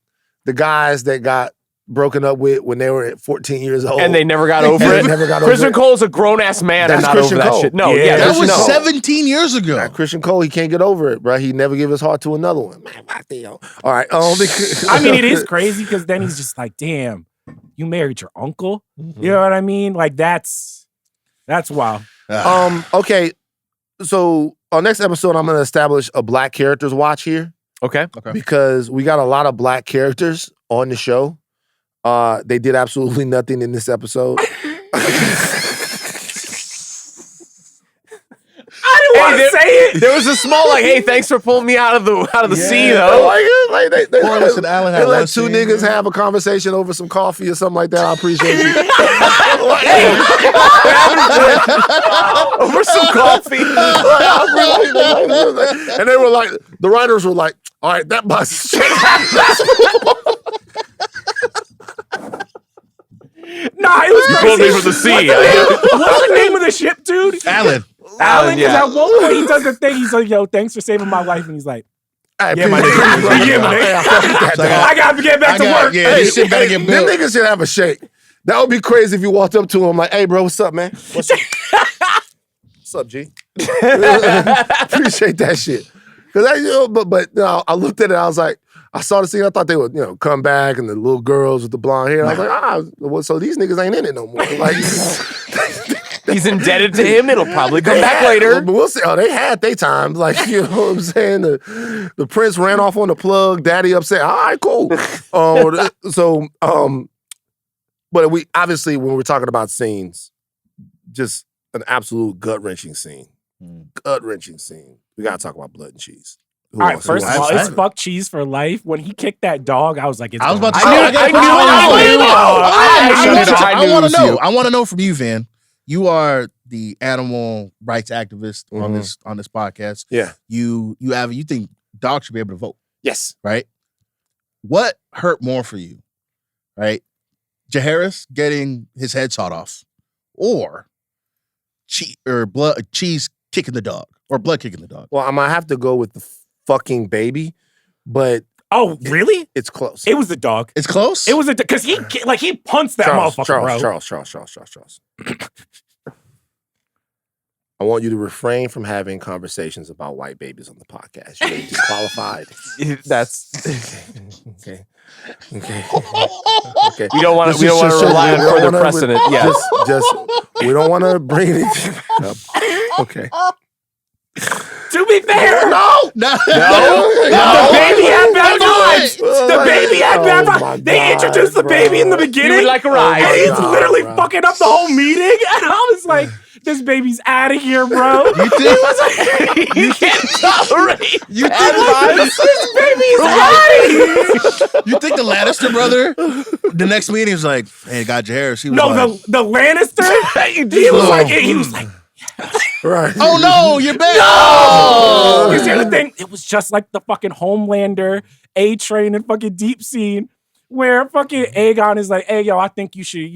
the guys that got broken up with when they were 14 years old, and they never got over And it. they never got over Christian it. Cole's a grown ass man and That's not Christian over that Cole. shit. No, Yeah, That was no. 17 years ago. Nah, Christian Cole, he can't get over it, bro. He never give his heart to another one. Man, fuck that, yo. All right. I mean, it is crazy because then he's just like, "Damn, you married your uncle." You know what I mean? Like that's wild. Okay. So our next episode, I'm going to establish a Black characters watch here Okay. because we got a lot of Black characters on the show. They did absolutely nothing in this episode. I didn't want to say it. There was a small like, hey, thanks for pulling me out of the sea though. They listen, Alan had let one two scene, niggas yeah. have a conversation over some coffee or something like that. I appreciate you. Over some coffee. And they were like, the writers were like, all right, that bus. Nah, it was You crazy. pulled me from the sea. What's the name of the ship, dude? Alan. Alan, because yeah. at one point he does the thing. He's like, "Yo, thanks for saving my life," and he's like, Yeah, my nigga. Yeah, my nigga. I gotta get back to work. Yeah, this shit better get them built. niggas should have a shake. That would be crazy if you walked up to him like, hey, bro, what's up, man? What's up, G? Appreciate that shit. Because I looked at it, I was like, I saw the scene, I thought they would, come back and the little girls with the blonde hair. I was like, well, so these niggas ain't in it no more. Like, He's indebted to him. It'll probably come back later. But we'll see. Oh, they had their time. Like, you know what I'm saying? The prince ran off on the plug. Daddy upset. All right, cool. But we obviously, when we're talking about scenes, just an absolute gut-wrenching scene. Gut-wrenching scene. We got to talk about blood and cheese. All right, else? first Who of all, else? it's fuck cheese for life. When he kicked that dog, I was like, it's I was about to gone. say, I I want to knew it was know. you. I want to know from you, Van. You are the animal rights activist on Mhm. this podcast. Yeah. You think dogs should be able to vote, Yes. right? What hurt more for you, right? Jaehaerys getting his head sawed off, or cheese kicking the dog, or blood kicking the dog. Well, I'm gonna have to go with the fucking baby, but Oh, really? it's close. It was the dog. It's close. It was a because he punts that motherfucker, bro. Charles. I want you to refrain from having conversations about white babies on the podcast. You're getting disqualified. That's Okay. Okay. we don't want to Just- rely on we don't further wanna- precedent. Yeah. Just we don't want to bring anything up. Okay. To be fair, no. the baby had bad vibes. Oh The my- baby had bad oh my vibes. They God, introduced the bro. baby in the You beginning. would like a and ride. he's God, literally bro. fucking up the whole meeting. And I was like, this baby's out of here, bro. You think? You can't tolerate You bad think? vibes. This baby's out of here. You think the Lannister brother? The next meeting was like, "Hey, got Jaehaerys." He was No, like, the Lannister, he was like, Right. "Oh no, you're back." no! Because here's the thing, it was just like the fucking Homelander, A-Train, and fucking Deep Scene, where fucking Aegon is like, hey, yo, I think you should,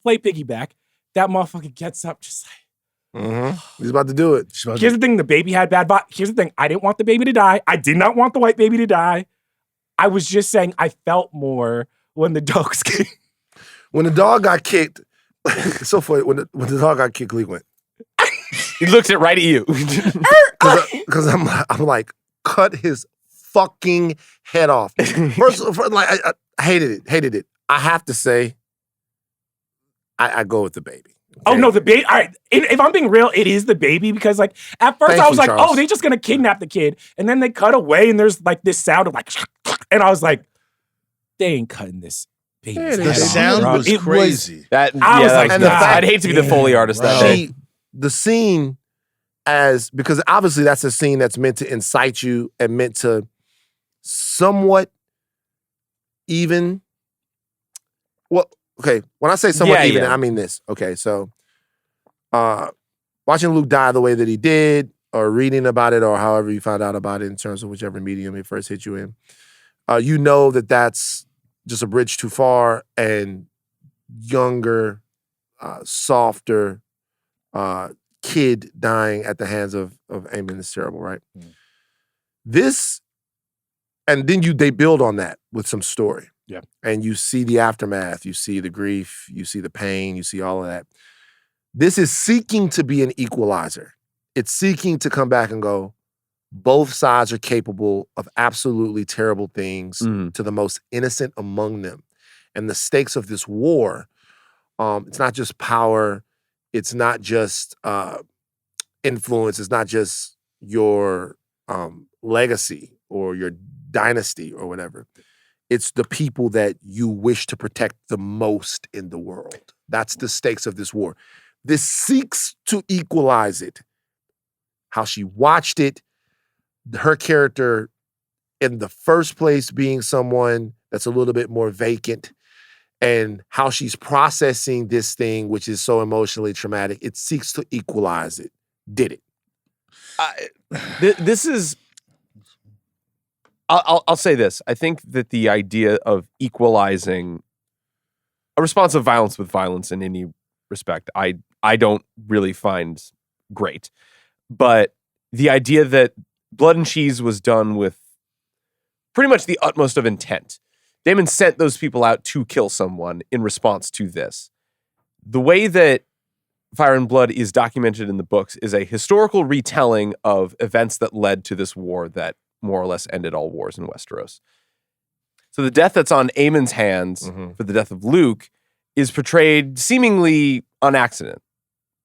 play piggyback. That motherfucker gets up just like, He's about to do it. here's the thing, the baby had bad vibe. Here's the thing, I didn't want the baby to die. I did not want the white baby to die. I was just saying I felt more when the dogs came. When the dog got kicked, it's so funny. When the dog got kicked, Lee went. He looks it right at you. Because I'm like, cut his fucking head off. First, like I hated it. I have to say, I go with the baby. Oh Okay? no, the baby. All right, if I'm being real, it is the baby because like at first Thank I was you, like, Charles. oh, they just gonna kidnap the kid, and then they cut away and there's like this sound of like, and I was like, they ain't cutting this baby's Yeah, head The off, sound bro. was It crazy. That I was like, and the fact- I'd hate to be the Foley artist that Bro. day. See, the scene because obviously that's a scene that's meant to incite you and meant to somewhat even. Well, okay. When I say somewhat Yeah, even, yeah. I mean this. Okay, so watching Luke die the way that he did, or reading about it, or however you found out about it in terms of whichever medium it first hit you in, you know that that's just a bridge too far, and younger, softer kid dying at the hands of Aemon is terrible, right? This, and then they build on that with some story. Yeah. And you see the aftermath, you see the grief, you see the pain, you see all of that. This is seeking to be an equalizer. It's seeking to come back and go, both sides are capable of absolutely terrible things Mhm. to the most innocent among them. And the stakes of this war, it's not just power, it's not just influence, it's not just your legacy or your dynasty or whatever. It's the people that you wish to protect the most in the world. That's the stakes of this war. This seeks to equalize it. How she watched it, her character in the first place being someone that's a little bit more vacant, and how she's processing this thing, which is so emotionally traumatic. It seeks to equalize it. Did it. This is. I'll say this. I think that the idea of equalizing a response of violence with violence in any respect, I don't really find great. But the idea that Blood and Cheese was done with pretty much the utmost of intent. Daemon sent those people out to kill someone in response to this. The way that Fire and Blood is documented in the books is a historical retelling of events that led to this war that more or less ended all wars in Westeros. So the death that's on Aemon's hands for the death of Luke is portrayed seemingly on accident,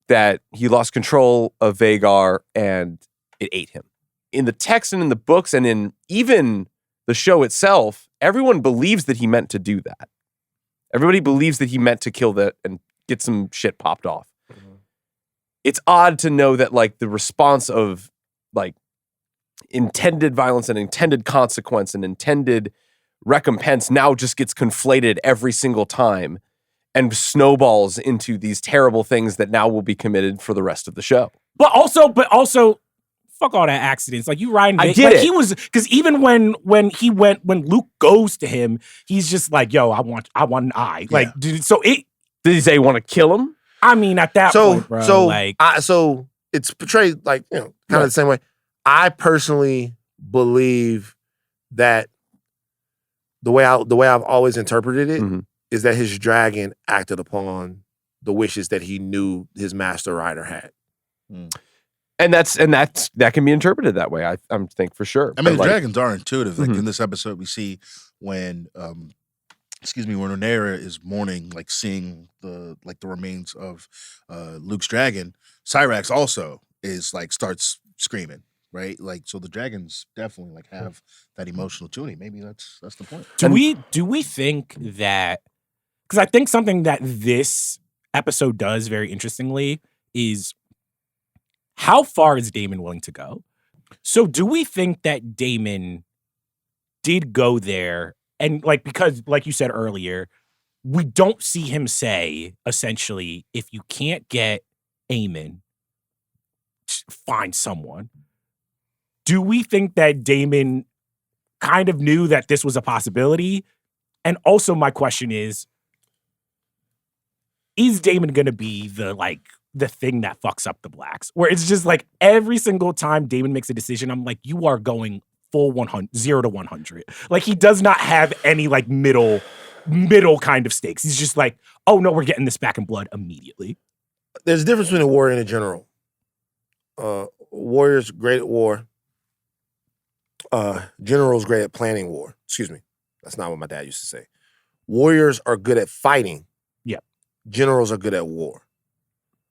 that he lost control of Vhagar and it ate him. In the text and in the books and in even the show itself, everyone believes that he meant to do that. Everybody believes that he meant to kill that and get some shit popped off. It's odd to know that like the response of like intended violence and intended consequence and intended recompense now just gets conflated every single time and snowballs into these terrible things that now will be committed for the rest of the show. But also, fuck all that accidents. Like you riding, I get like it. he was, because even when Luke goes to him, he's just like, "Yo, I want an eye." Like, dude, so it. Did he say want to kill him? I mean, at that point, bro, so it's portrayed like, you know, kind of the same way. I personally believe that the way I've always interpreted it is that his dragon acted upon the wishes that he knew his master rider had. And that can be interpreted that way. I think for sure. I mean, the dragons are intuitive. Like in this episode, we see when Rhaenyra is mourning, like seeing the remains of Luke's dragon. Cyrax also is like starts screaming, right? Like, so the dragons definitely like have that emotional tuning. Maybe that's the point. Do we think that? Because I think something that this episode does very interestingly is how far is Daemon willing to go? So do we think that Daemon did go there? And like, because like you said earlier, we don't see him say, essentially, if you can't get Aemon, find someone. Do we think that Daemon kind of knew that this was a possibility? And also my question is Daemon going to be the thing that fucks up the blacks? Where it's just like every single time Daemon makes a decision, I'm like, you are going full 100, 0 to 100. Like he does not have any like middle kind of stakes. He's just like, oh no, we're getting this back in blood immediately. There's a difference between a warrior and a general. Warriors great at war. Generals great at planning war. Excuse me. That's not what my dad used to say. Warriors are good at fighting. Yep. Generals are good at war.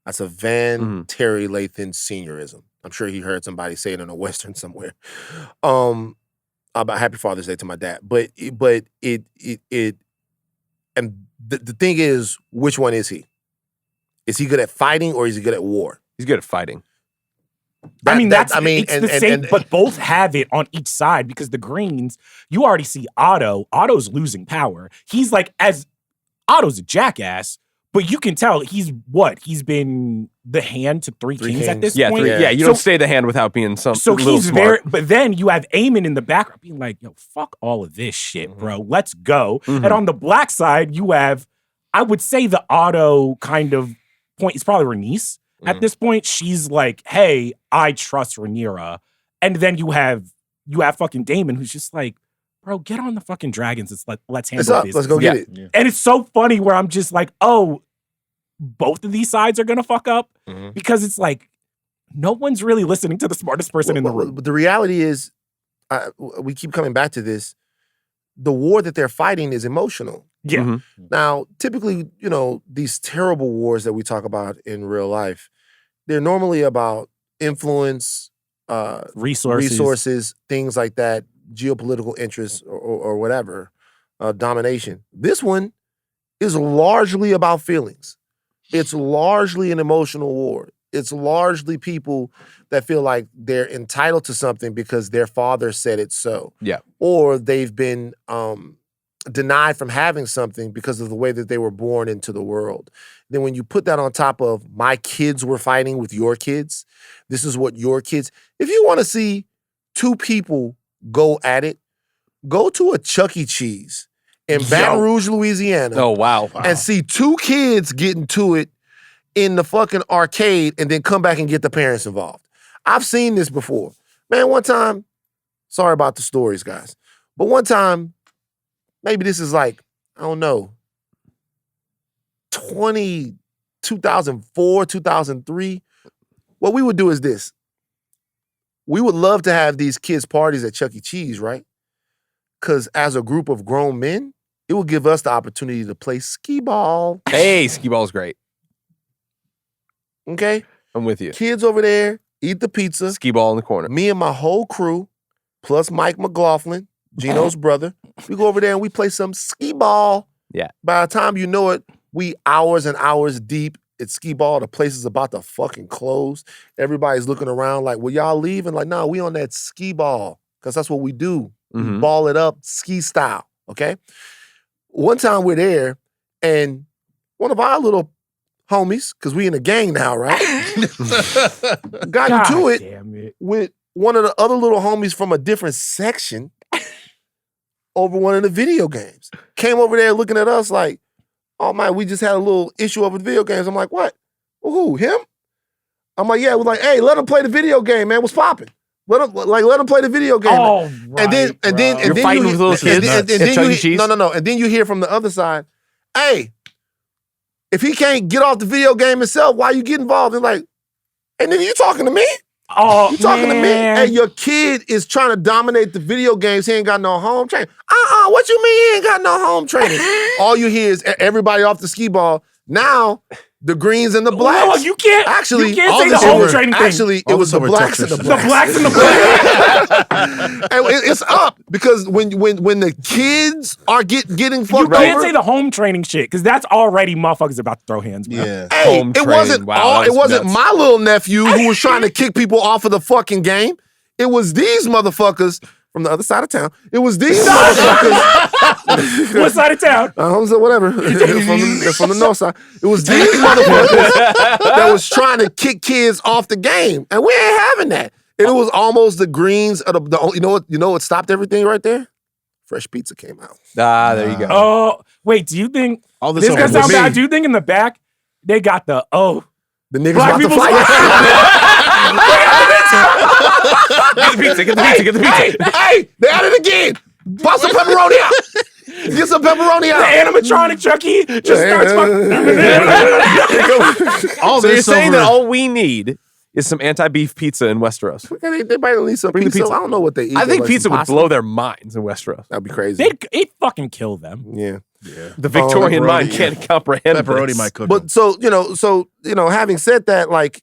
That's a Terry Lathan seniorism. I'm sure he heard somebody say it in a Western somewhere. About Happy Father's Day to my dad. But it and the thing is, which one is he? Is he good at fighting or is he good at war? He's good at fighting. It's the same, but both have it on each side because the Greens, you already see Otto. Otto's losing power. He's like, Otto's a jackass, but you can tell he's been the hand to three kings at this point. You don't stay the hand without being some. So he's smart. but then you have Aemon in the background being like, yo, fuck all of this shit, bro. Let's go. And on the black side, you have, I would say the Otto kind of point is probably Rhaenys. At this point, she's like, hey, I trust Rhaenyra. And then you have fucking Daemon who's just like, bro, get on the fucking dragons. Let's handle this. Let's go get it. Yeah. And it's so funny where I'm just like, oh, both of these sides are gonna fuck up because it's like no one's really listening to the smartest person in the room. But the reality is, we keep coming back to this. The war that they're fighting is emotional. Yeah. Now, typically, these terrible wars that we talk about in real life, they're normally about influence, resources, things like that, geopolitical interests or whatever, domination. This one is largely about feelings. It's largely an emotional war. It's largely people that feel like they're entitled to something because their father said it so. Yeah. Or they've been denied from having something because of the way that they were born into the world. Then when you put that on top of my kids were fighting with your kids, this is what your kids... If you want to see two people go at it, go to a Chuck E. Cheese in Baton Rouge, Louisiana. Oh, wow. And see two kids getting to it in the fucking arcade and then come back and get the parents involved. I've seen this before. Man, one time, sorry about the stories, guys, but one time, maybe this is like, I don't know, 2004, 2003. What we would do is this. We would love to have these kids' parties at Chuck E. Cheese, right? Because as a group of grown men, it would give us the opportunity to play skee ball. Hey, skee ball is great. Okay? I'm with you. Kids over there, eat the pizza. Skee ball in the corner. Me and my whole crew, plus Mike McLaughlin, Gino's brother, we go over there and we play some skee ball. Yeah. By the time you know it, we hours and hours deep it's skee ball. The place is about to fucking close. Everybody's looking around like, will y'all leave? And like, no, we on that skee ball because that's what we do. We ball it up ski style, okay? One time we're there and one of our little homies, because we in a gang now, right? Got into it with one of the other little homies from a different section over one of the video games. Came over there looking at us like, oh man, we just had a little issue over the video games. I'm like, what? Well, who? Him? I'm like, yeah. We're like, hey, let him play the video game, man. What's popping? Let him play the video game. Oh, right, and then you're fighting with little kids. And then you hear from the other side, hey, if he can't get off the video game himself, why you get involved? And like, hey, nigga, you talking to me? Oh, you talking to me? Hey, your kid is trying to dominate the video games. He ain't got no home training. What you mean he ain't got no home training? All you hear is everybody off the skee ball. Now, the greens and the blacks. No, you can't. Actually, you can't say the home training thing. Actually, it was the blacks and the blacks. The blacks and the blacks. And it's up because when the kids are getting fucked you can't over, say the home training shit because that's already motherfuckers about to throw hands, bro. Yeah. Hey, it wasn't my little nephew who was trying to kick people off of the fucking game. It was these motherfuckers from the other side of town. It was these motherfuckers. What side of town? Whatever. They're from the north side. It was these motherfuckers that was trying to kick kids off the game, and we ain't having that. And it was almost the greens of the you know what stopped everything right there? Fresh pizza came out. There you go. Oh, wait, do you think All this gonna sound bad? Do you think in the back they got the the niggas black about to fight? Get the pizza. Hey, they at it again. Put some pepperoni out. Get some pepperoni out. The animatronic Chucky just starts So you're saying that all we need is some anti-beef pizza in Westeros? They might need some pizza. I don't know what they eat. I think pizza would blow their minds in Westeros. That'd be crazy. It'd fucking kill them. Yeah. The Victorian mind can't comprehend Pepperoni this. might cook. But having said that, like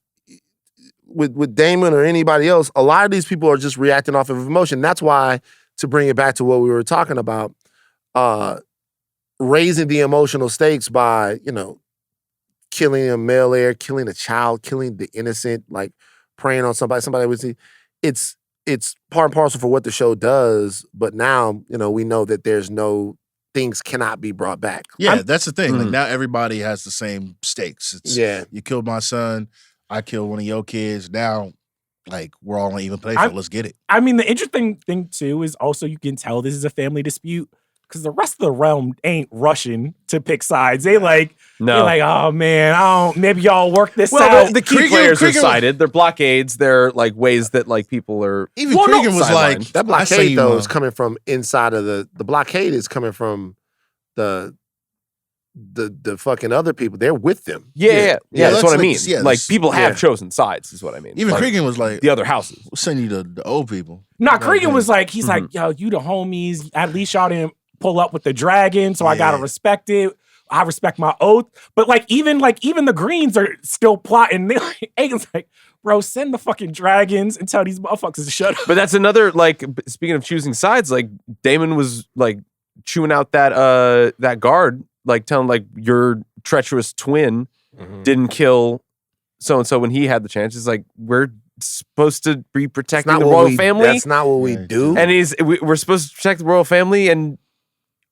with Daemon or anybody else, a lot of these people are just reacting off of emotion. That's why, to bring it back to what we were talking about, raising the emotional stakes by, killing a male heir, killing a child, killing the innocent, like preying on somebody would see. It's part and parcel for what the show does, but now, we know that things cannot be brought back. Yeah, that's the thing. Like now everybody has the same stakes. You killed my son, I killed one of your kids. Now, like, we're all on even playing field. Let's get it. I mean, the interesting thing too is also you can tell this is a family dispute because the rest of the realm ain't rushing to pick sides. They're like, oh man, maybe y'all work this out. The key players are sided. They're blockades. They're like ways that like people are. Even Cregan was like, that blockade though is coming from inside of the blockade is coming from the fucking other people. They're with them. Yeah, that's what I mean. Yeah, like people have chosen sides is what I mean. Even Cregan was like, the other houses. We'll send you the old people. Nah, Cregan was like, he's like, yo, you the homies. At least y'all didn't pull up with the dragon, so I gotta respect it. I respect my oath. But even the Greens are still plotting. Aegon's like, bro, send the fucking dragons and tell these motherfuckers to shut up. But that's another, like, speaking of choosing sides, like Daemon was like chewing out that guard, like telling like your treacherous twin didn't kill so and so when he had the chance. It's like we're supposed to be protecting the royal family. That's not what we do. And we're supposed to protect the royal family, and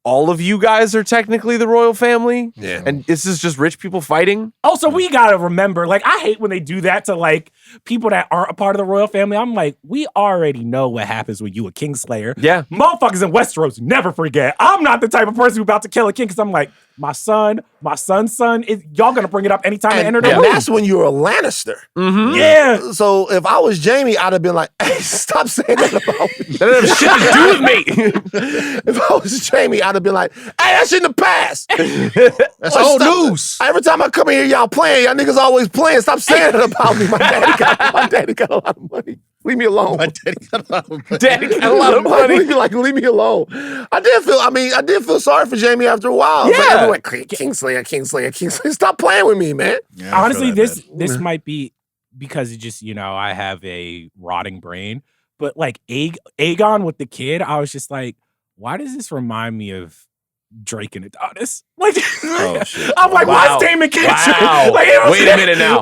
all of you guys are technically the royal family. Yeah. And this is just rich people fighting. Also, we gotta remember, like, I hate when they do that to like people that aren't a part of the royal family. I'm like, we already know what happens when you a kingslayer. Yeah. Motherfuckers in Westeros never forget. I'm not the type of person who's about to kill a king because I'm like, my son's son, y'all gonna bring it up anytime they enter the room. And that's when you're a Lannister. Mm-hmm. Yeah. So if I was Jaime, I'd have been like, hey, stop saying that about me. That doesn't have shit to do with me. If I was Jaime, I'd have been like, hey, that's in the past. That's old news. Every time I come in here, y'all playing. Y'all niggas always playing. Stop saying that about me. My daddy got a lot of money. Leave me alone. My daddy got a lot of money. Daddy got a lot of money. Leave me alone. I did feel sorry for Jaime after a while. Yeah. Like, Kingslayer. Stop playing with me, man. Yeah, honestly, this might be because it just, I have a rotting brain. But like Aegon with the kid, I was just like, why does this remind me of Drake and Adonis. Like, Oh, shit. I'm like, Wow. why's Damon catching? Wow. Like, Wait a minute now.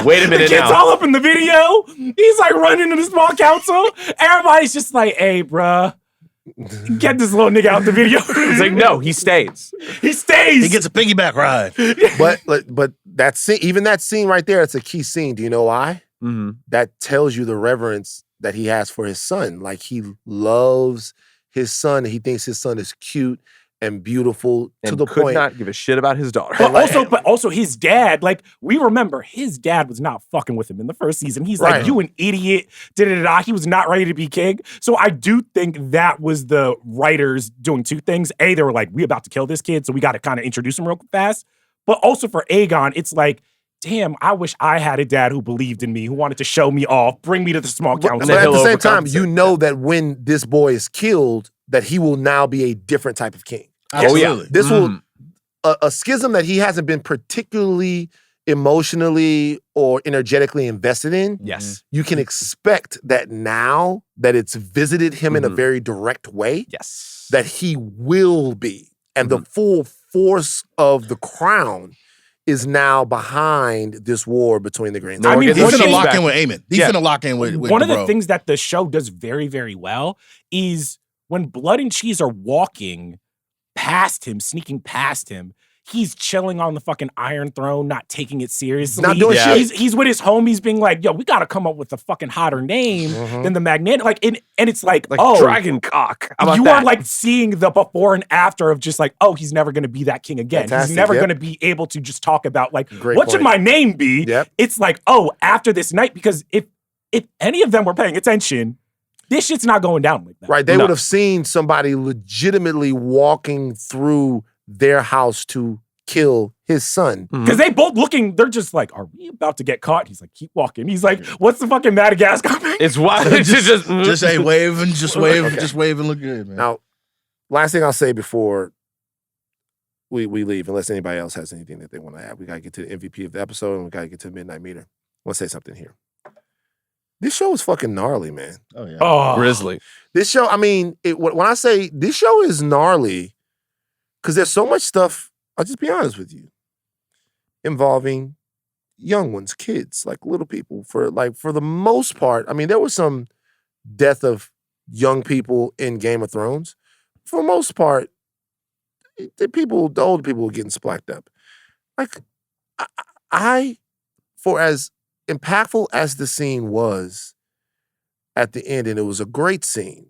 Wait a minute the kid's now. all up in the video. He's like running to the small council. Everybody's just like, hey, bruh, get this little nigga out the video. He's like, no, he stays. He stays. He gets a piggyback ride. But that scene, even that scene right there, it's a key scene. Do you know why? Mm-hmm. That tells you the reverence that he has for his son. Like, he loves his son. He thinks his son is cute and beautiful And to the could point. not give a shit about his daughter. But also his dad, like, we remember his dad was not fucking with him in the first season. He's like, Right. you an idiot, da-da-da-da. He was not ready to be king. So I do think that was the writers doing two things. A, they were like, we about to kill this kid, so we got to kind of introduce him real fast. But also for Aegon, it's like, damn, I wish I had a dad who believed in me, who wanted to show me off, bring me to the small But council. at he'll the same time, overcompensate. you know that when this boy is killed, that he will now be a different type of king. Absolutely. This will a schism that he hasn't been particularly emotionally or energetically invested in. Yes. You can expect that now that it's visited him in a Mhm. very direct way, Yes. that he will be. And the full force of the crown is now behind this war between the Greens. I mean, He's one of finna the- lock in with Aemon. He's finna lock in with One of the bro. things that the show does very, very well is when Blood and Cheese are walking past him, sneaking past him, he's chilling on the fucking Iron Throne, not taking it seriously. Not doing shit. He's with his homies being like, yo, we got to come up with a fucking hotter name than the Magnet. Like, and it's like, oh, Dragon Cock. How about you that? are like seeing the before and after of just like, oh, he's never going to be that king again. Fantastic, He's never yep. going to be able to just talk about like, Great what should point. my name be? Yep. It's like, oh, after this night, because if any of them were paying attention, this shit's not going down like that. Right. They No. would have seen somebody legitimately walking through their house to kill his son. Because they both looking, they're just like, are we about to get caught? He's like, keep walking. He's like, what's the fucking Madagascar thing? It's wild. It's just Just hey, wave and just wave, Okay. just wave and look good, man. Now, last thing I'll say before we leave, unless anybody else has anything that they want to add, we got to get to the MVP of the episode and we got to get to the Midnight Meter. I want to say something here. This show is fucking gnarly, man. Oh yeah. Oh, Grizzly. This show, I mean, when I say this show is gnarly, because there's so much stuff, I'll just be honest with you, involving young ones, kids, like little people. For the most part, I mean, there was some death of young people in Game of Thrones. For the most part, the older people were getting splacked up. Like, for as impactful as the scene was at the end, and it was a great scene,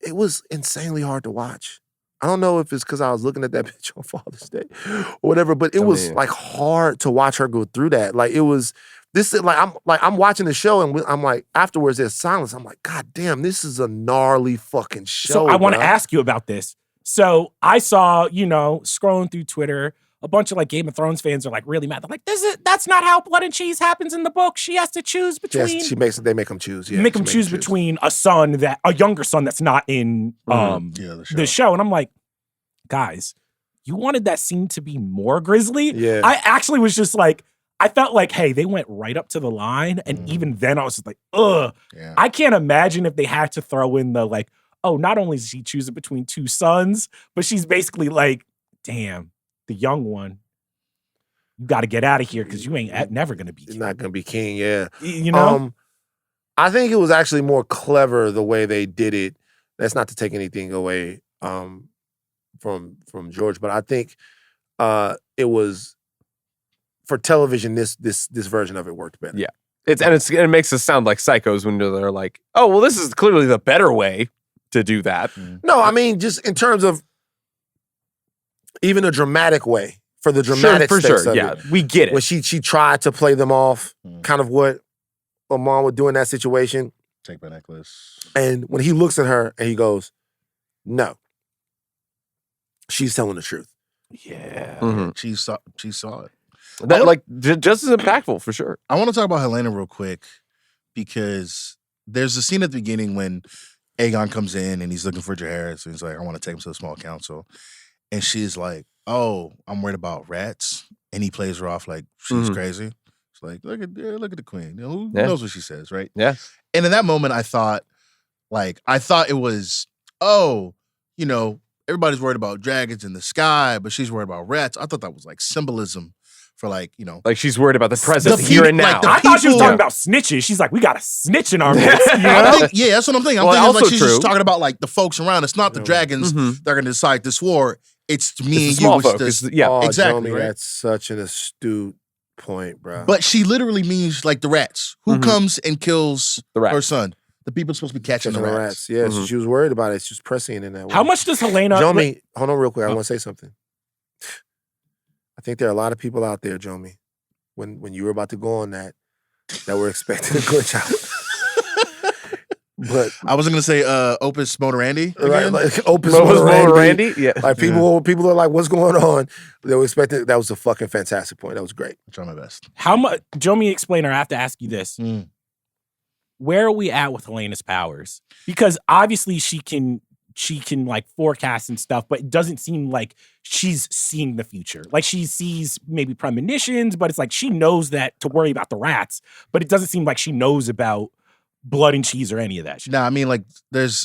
it was insanely hard to watch. I don't know if it's because I was looking at that bitch on Father's Day or whatever, but it was like hard to watch her go through that. Like, it was this. I'm watching the show and I'm like, afterwards there's silence. I'm like, God damn, this is a gnarly fucking show. so I want to bruh. ask you about this. So I saw, scrolling through Twitter, a bunch of like Game of Thrones fans are like really mad. They're like, that's not how Blood and Cheese happens in the book. She has to choose between. Yes, they make them choose. Yeah, make them choose between a younger son that's not in the show. And I'm like, guys, you wanted that scene to be more grisly? Yeah. I actually was just like, I felt like, hey, they went right up to the line. And even then I was just like, ugh. Yeah. I can't imagine if they had to throw in the like, oh, not only is she choosing between two sons, but she's basically like, damn, the young one, you got to get out of here because you ain't never going to be You're king. not gonna be king. Yeah. You know? I think it was actually more clever the way they did it. That's not to take anything away from George, but I think it was for television. This version of it worked better. Yeah. It makes us sound like psychos when they're like, oh, well, this is clearly the better way to do that. No, I mean just in terms of even a dramatic way for the dramatic for stakes sure. of Yeah, it. we get it. When she tried to play them off, kind of what Lamar would do in that situation. Take my necklace. And when he looks at her and he goes, no, she's telling the truth. Yeah. Mhm. She saw it. That just as impactful for sure. I want to talk about Helena real quick because there's a scene at the beginning when Aegon comes in and he's looking for Jaehaerys and he's like, I want to take him to the small council. And she's like, oh, I'm worried about rats. And he plays her off like she's crazy. It's like, look at the queen. Who knows what she says, right? Yeah. And in that moment, I thought it was, everybody's worried about dragons in the sky, but she's worried about rats. I thought that was like symbolism for like, you know. Like she's worried about the present The here and people- now. like the I thought she was people- talking about snitches. She's like, we got a snitch in our midst. You I know? think, yeah, that's what I'm thinking. I'm Well, thinking like also she's true. just talking about like the folks around. It's not the dragons Mhm. that are going to decide this war. It's me It's the and small you. It's folk. this- It's the- yeah. Oh, exactly, Jomi, right? that's such an astute point, bro. But she literally means like the rats. Who Mhm. comes and kills The rats. her son? The people supposed to be catching the rats. Yeah, Mhm. so she was worried about it. She was pressing it in that way. How much does Helena? Jomi, hold on real quick. I want to say something. I think there are a lot of people out there, Jomi, when you were about to go on that were expecting a glitch out. But I wasn't going to say Opus Motorandi right, again. like Opus What was Motorandi, Randy? Yeah. like people are like, what's going on? They were expecting. That was a fucking fantastic point. That was great. I try my best. How much? Jomi, explainer. I have to ask you this. Mm. Where are we at with Helena's powers? Because obviously she can like forecast and stuff, but it doesn't seem like she's seeing the future. Like she sees maybe premonitions, but it's like she knows that to worry about the rats, but it doesn't seem like she knows about blood and cheese or any of that shit. Nah, I mean, like,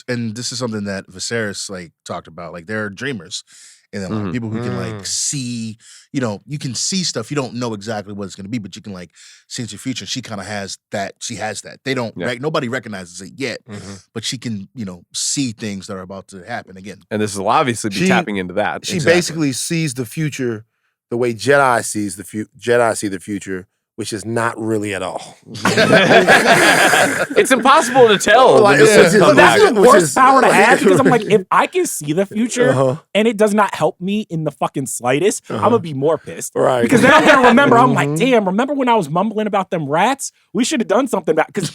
and this is something that Viserys like talked about. Like, there are dreamers, and then like people who can like see. You know, you can see stuff. You don't know exactly what it's going to be, but you can like see into your future. She kind of has that. She has that. They don't. Yeah. Nobody recognizes it yet, but she can, see things that are about to happen again. And this will obviously be She- tapping into that. She Exactly. basically sees the future the way Jedi sees the Jedi see the future, which is not really at all. It's impossible to tell. Like, when the yeah. Sith But come But that's back. the Which worst is- power to have because I'm like, if I can see the future Uh-huh. and it does not help me in the fucking slightest, I'm gonna be more pissed. Right. Because then I'm gonna remember, I'm like, Mhm. damn, remember when I was mumbling about them rats? We should have done something about because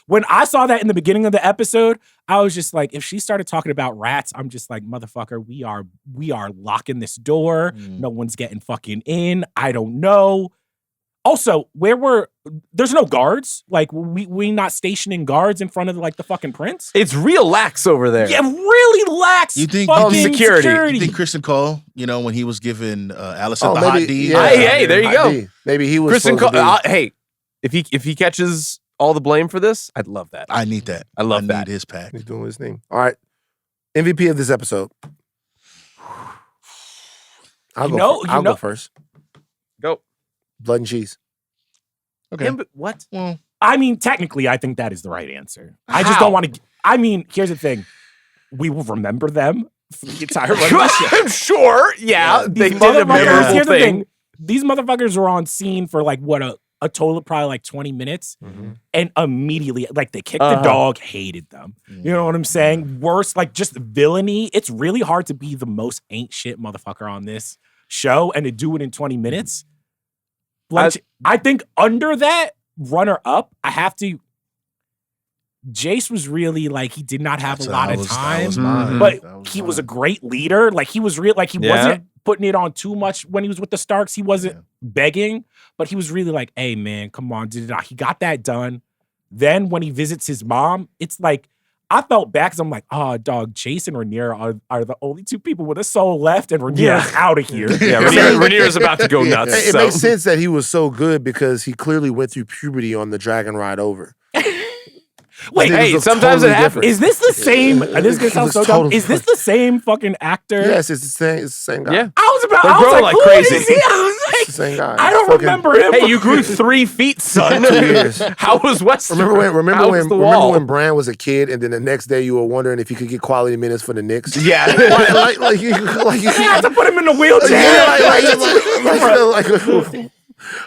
when I saw that in the beginning of the episode, I was just like, if she started talking about rats, I'm just like, motherfucker, we are locking this door. No one's getting fucking in. I don't know. Also, there's no guards. Like we not stationing guards in front of like the fucking prince. It's real lax over there. Yeah, really lax. You think- fucking security. You think Kristen Cole, when he was giving Allison Oh, the maybe, hot D? yeah. Hey, there you go. Maybe he was Kristen, supposed to be- hey, if he catches all the blame for this, I'd love that. I need that. I love that. Need his pack. He's doing his thing. All right. MVP of this episode. I'll go first. Go. Blood and cheese. Okay. Yeah, but what? Well, I mean, technically, I think that is the right answer. I just How? don't want to. I mean, here's the thing: we will remember them for the entire run of the show. I'm sure. Yeah, they These did a motherfuckers- memorable here's the thing. thing: these motherfuckers were on scene for like what a total of probably like 20 minutes, and immediately like they kicked the dog, hated them. You know what I'm saying? Worse, like just villainy. It's really hard to be the most ain't shit motherfucker on this show and to do it in 20 minutes. I think under that runner up, I have to. Jace was really like he did not have a lot of time, but he was a great leader. Like he was real. Like he wasn't putting it on too much when he was with the Starks. He wasn't begging, but he was really like, "Hey man, come on, he got that done." Then when he visits his mom, it's like I felt bad because I'm like, "Oh, dog, Jace and Rhaenyra are the only two people with a soul left, and Rhaenyra's out of here." Yeah, Rhaenyra's about to go nuts. It so. makes sense that he was so good because he clearly went through puberty on the dragon ride over. Wait, Niggas hey, look sometimes it totally happens. different. is this the same? This is gonna sound so dumb. Totally Is this the same fucking actor? Yes, it's the same. It's the same guy. Yeah. I was about. They're I was growing like, like who crazy. is he? I was It's the like, same guy. I don't Fucking- remember him. Hey, you grew 3 feet, son. 2 years. How was Westeros? Remember How was the wall? when Bran was a kid, and then the next day you were wondering if he could get quality minutes for the Knicks. Yeah. like you I had to put him in the wheelchair.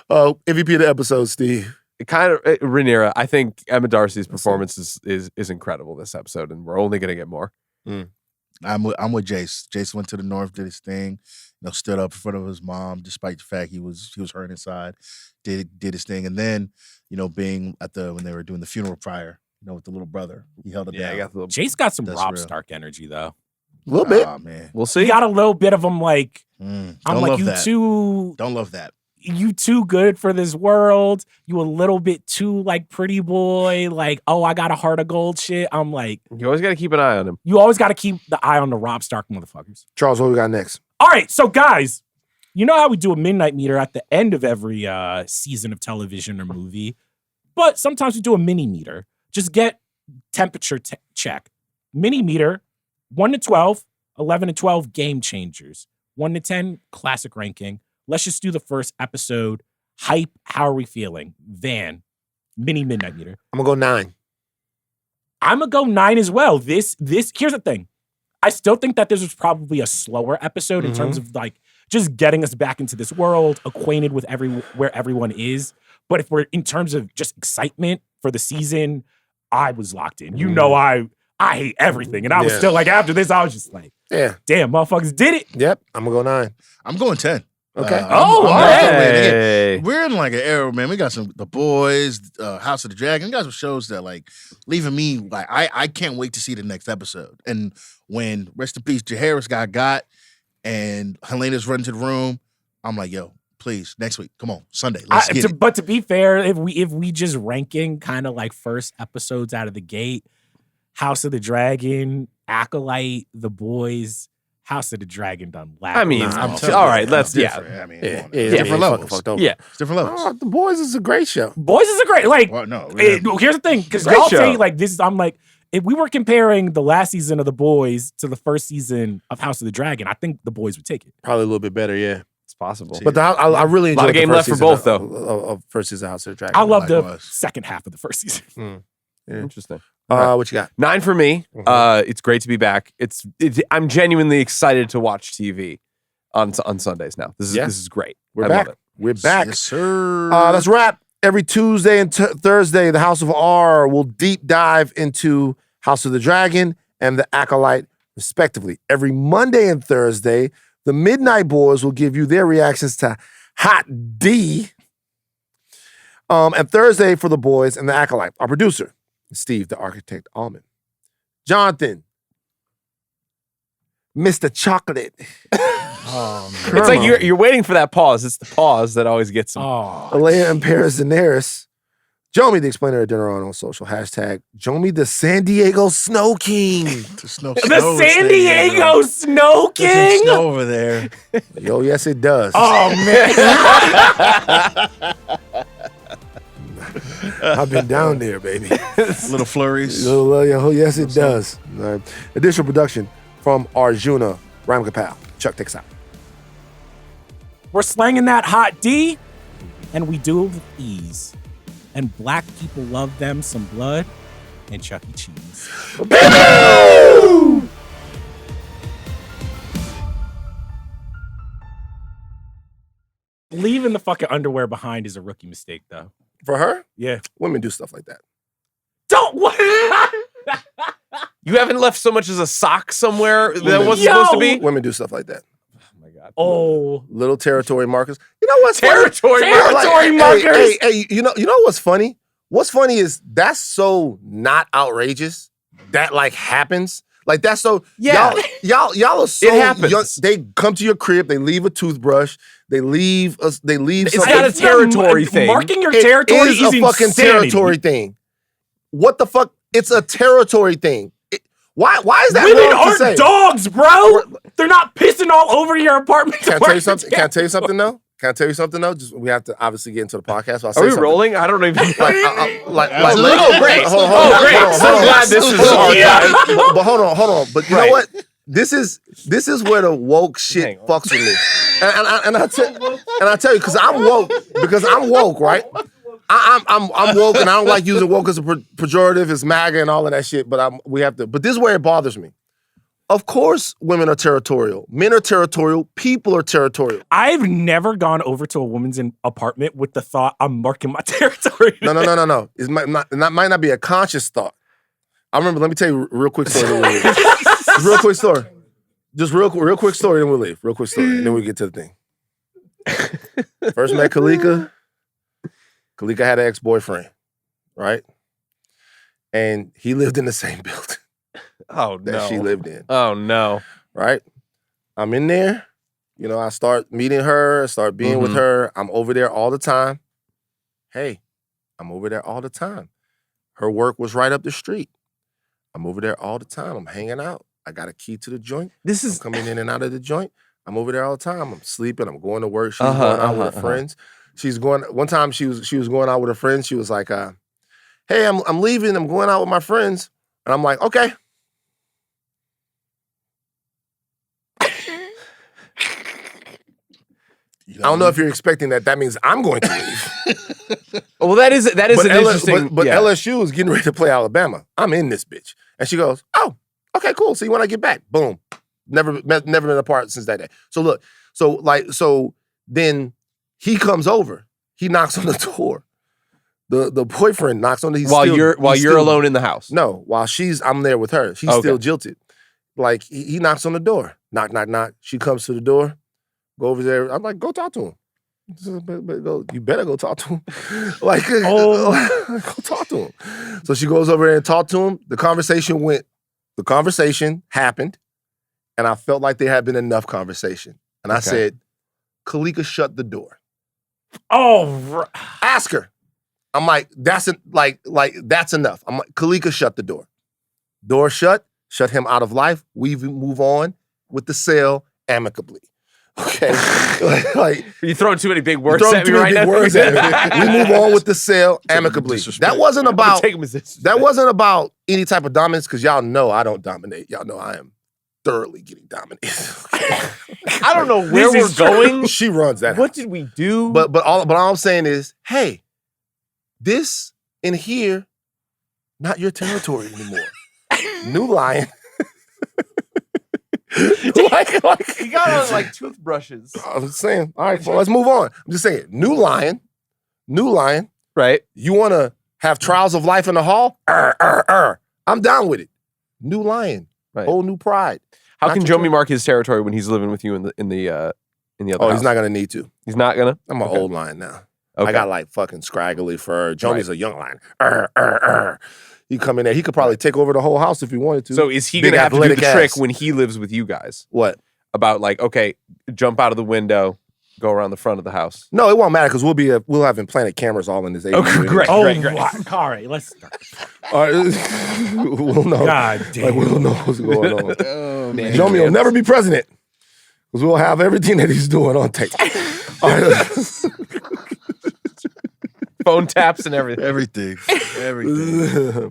MVP of the episode, Steve. Kind of Rhaenyra. I think Emma Darcy's performance is incredible this episode, and we're only going to get more. I'm with Jace. Jace went to the north, did his thing, stood up in front of his mom, despite the fact he was hurt inside, did his thing, and then being at when they were doing the funeral prior, with the little brother, he held it down. I got the little. Jace got some That's Rob real. Stark energy though. A little bit. Oh man, We'll He see. got a little bit of him like Don't I'm like love you that. too. Don't love that. You too good for this world. You a little bit too like pretty boy. Like I got a heart of gold shit. I'm like You always got to keep an eye on him. you always got to keep the eye on the Rob Stark motherfuckers. Charles, what we got next? All right, so guys, you know how we do a midnight meter at the end of every season of television or movie, but sometimes we do a mini meter. Just get temperature check. Mini meter, 1 to 12. 11 and 12, game changers. 1 to 10, classic ranking. Let's just do the first episode. Hype, how are we feeling? Van, mini Midnight Meter. I'm gonna go 9. I'm gonna go 9 as well. This here's the thing. I still think that this was probably a slower episode in terms of like just getting us back into this world, acquainted with where everyone is. But if we're in terms of just excitement for the season, I was locked in. You know, I hate everything. And I was still like, after this, I was just like, damn, motherfuckers did it. Yep, I'm gonna go 9. I'm going 10. Okay. All right. We're in like an era, man. We got The Boys, House of the Dragon. We got some shows that like leaving me like I can't wait to see the next episode. And when rest in peace, Zenieris got and Helena's running to the room, I'm like, yo, please, next week, come on, Sunday, let's get it. But to be fair, if we just ranking kind of like first episodes out of the gate, House of the Dragon, Acolyte, The Boys. House of the Dragon done last. I mean, all right, let's I mean, it's different levels. Yeah, it's different levels. Oh, The Boys is a great show. Boys is a great Well, no, here's the thing, because Great y'all show. say like this is. I'm like, if we were comparing the last season of The Boys to the first season of House of the Dragon, I think The Boys would take it. Probably a little bit better, yeah. it's possible. But I really enjoyed Lot of game the left first for season both, of first season of House of the Dragon. I love the Likewise. second half of the first season. Interesting. What you got? 9 for me. It's great to be back. I'm genuinely excited to watch TV on Sundays now. This is great. We're I back. love it. We're back. Yes, sir. Let's wrap. Every Tuesday and Thursday, the House of R will deep dive into House of the Dragon and the Acolyte, respectively. Every Monday and Thursday, the Midnight Boys will give you their reactions to Hot D. And Thursday for the Boys and the Acolyte. Our producer, Steve, the architect, Ahlman. Jonathan, Mr. Chocolate. It's like you're waiting for that pause. It's the pause that always gets them. Aleya and Paris Zenieris. Jomi, the explainer at Adeniran on social. Hashtag Jomi, the San Diego Snow King. The San Diego Snow King. Snow over there. Yo, yes, it does. Oh man. I've been down there, baby. Little flurries. Oh, yes, it does. All right. Additional production from Arjuna, Ramgopal. Chuck, take us out. We're slanging that hot D, and we do it with ease. And black people love them some blood and Chuck E. Cheese. Leaving the fucking underwear behind is a rookie mistake, though. For her, Yeah. women do stuff like that. Don't what? You haven't left so much as a sock somewhere that Women- wasn't supposed to be? Women do stuff like that. Oh my God. Oh, Little territory markers. You know what's Territory funny? markers. Territory markers. Hey, you know what's funny? What's funny is that's so not outrageous. That like happens. Like that's so Yeah. y'all are so It happens. young. They come to your crib, they leave a toothbrush, they leave It's something. not a territory thing. Marking your It territory is is a fucking insanity. territory thing. What the fuck? It's a territory thing. Why is that Women wrong to aren't say? dogs, bro. They're not pissing all over your apartment. Can I tell you something? Can I tell you something though? Can I tell you something though? Just we have to obviously get into the podcast. So I'll say Are we something. rolling? I don't even. Like, Oh, great. Hold on, Oh, great. hold on, So hold on. glad this is Hold on. archived. But hold on. But you know Right. what? This is where the woke shit Hang on. fucks with me. And I tell you, because I'm woke, right? I'm woke, and I don't like using woke as a pejorative. It's MAGA and all of that shit. But we have to. But this is where it bothers me. Of course, women are territorial. Men are territorial. People are territorial. I've never gone over to a woman's apartment with the thought, I'm marking my territory. No. It might not be a conscious thought. I remember. Let me tell you a real quick story. Then we'll leave. Just real quick story. Just real quick story. Then we'll leave. Real quick story. And then we get to the thing. First met Kalika. Kalika had an ex-boyfriend, right? And he lived in the same building Oh, that no. she lived in, Oh, no. right? I'm in there. You know, I start meeting her, start being with her. I'm over there all the time. Hey, I'm over there all the time. Her work was right up the street. I'm over there all the time. I'm hanging out. I got a key to the joint. This I'm is. coming in and out of the joint. I'm over there all the time. I'm sleeping. I'm going to work. She's going out with her friends. She's going. One time she was going out with her friends. She was like, "Hey, I'm leaving. I'm going out with my friends." And I'm like, "Okay." I don't know if you're expecting that. That means I'm going to leave. Well, that is an interesting. But LSU is getting ready to play Alabama. I'm in this bitch, and she goes, "Oh, okay, cool. See you when I get back." Boom. Never been apart since that day. So look, so then he comes over. He knocks on the door. The boyfriend knocks on the door. While you're alone in the house. No, while I'm there with her. She's still jilted. Like he knocks on the door. Knock, knock, knock. She comes to the door. Go over there. I'm like, go talk to him. You better go talk to him. Go talk to him. So she goes over there and talked to him. The conversation happened, and I felt like there had been enough conversation. And I said, Kalika, shut the door. Oh, ask her. I'm like, that's enough. I'm like, Kalika, shut the door. Door shut him out of life. We move on with the sale amicably. Okay, you're throwing too many big words at me right now. We move on with the sale amicably. That wasn't about any type of dominance, because y'all know I don't dominate. Y'all know I am thoroughly getting dominated. I don't know where we're going. She runs that. What did we do? But all I'm saying is, hey, this in here, not your territory anymore. New lion. He got on like toothbrushes. I'm just saying. All right, well, let's move on. I'm just saying. New lion. Right. You want to have trials of life in the hall? I'm down with it. New lion. Right. Whole new pride. How can Jomi mark his territory when he's living with you in the other house? He's not gonna need to. He's not gonna? I'm an old lion now. Okay. I got like fucking scraggly fur. Jomi's a young lion. He come in there. He could probably take over the whole house if he wanted to. So is he going to have to do the trick when he lives with you guys? What? About like, okay, jump out of the window, go around the front of the house. No, it won't matter because we'll have implanted cameras all in this area. Okay, great. All right, let's start. All right, we'll know. God damn. Like, we'll know what's going on. Jomi will never be president because we'll have everything that he's doing on tape. All right. Phone taps and everything. Everything.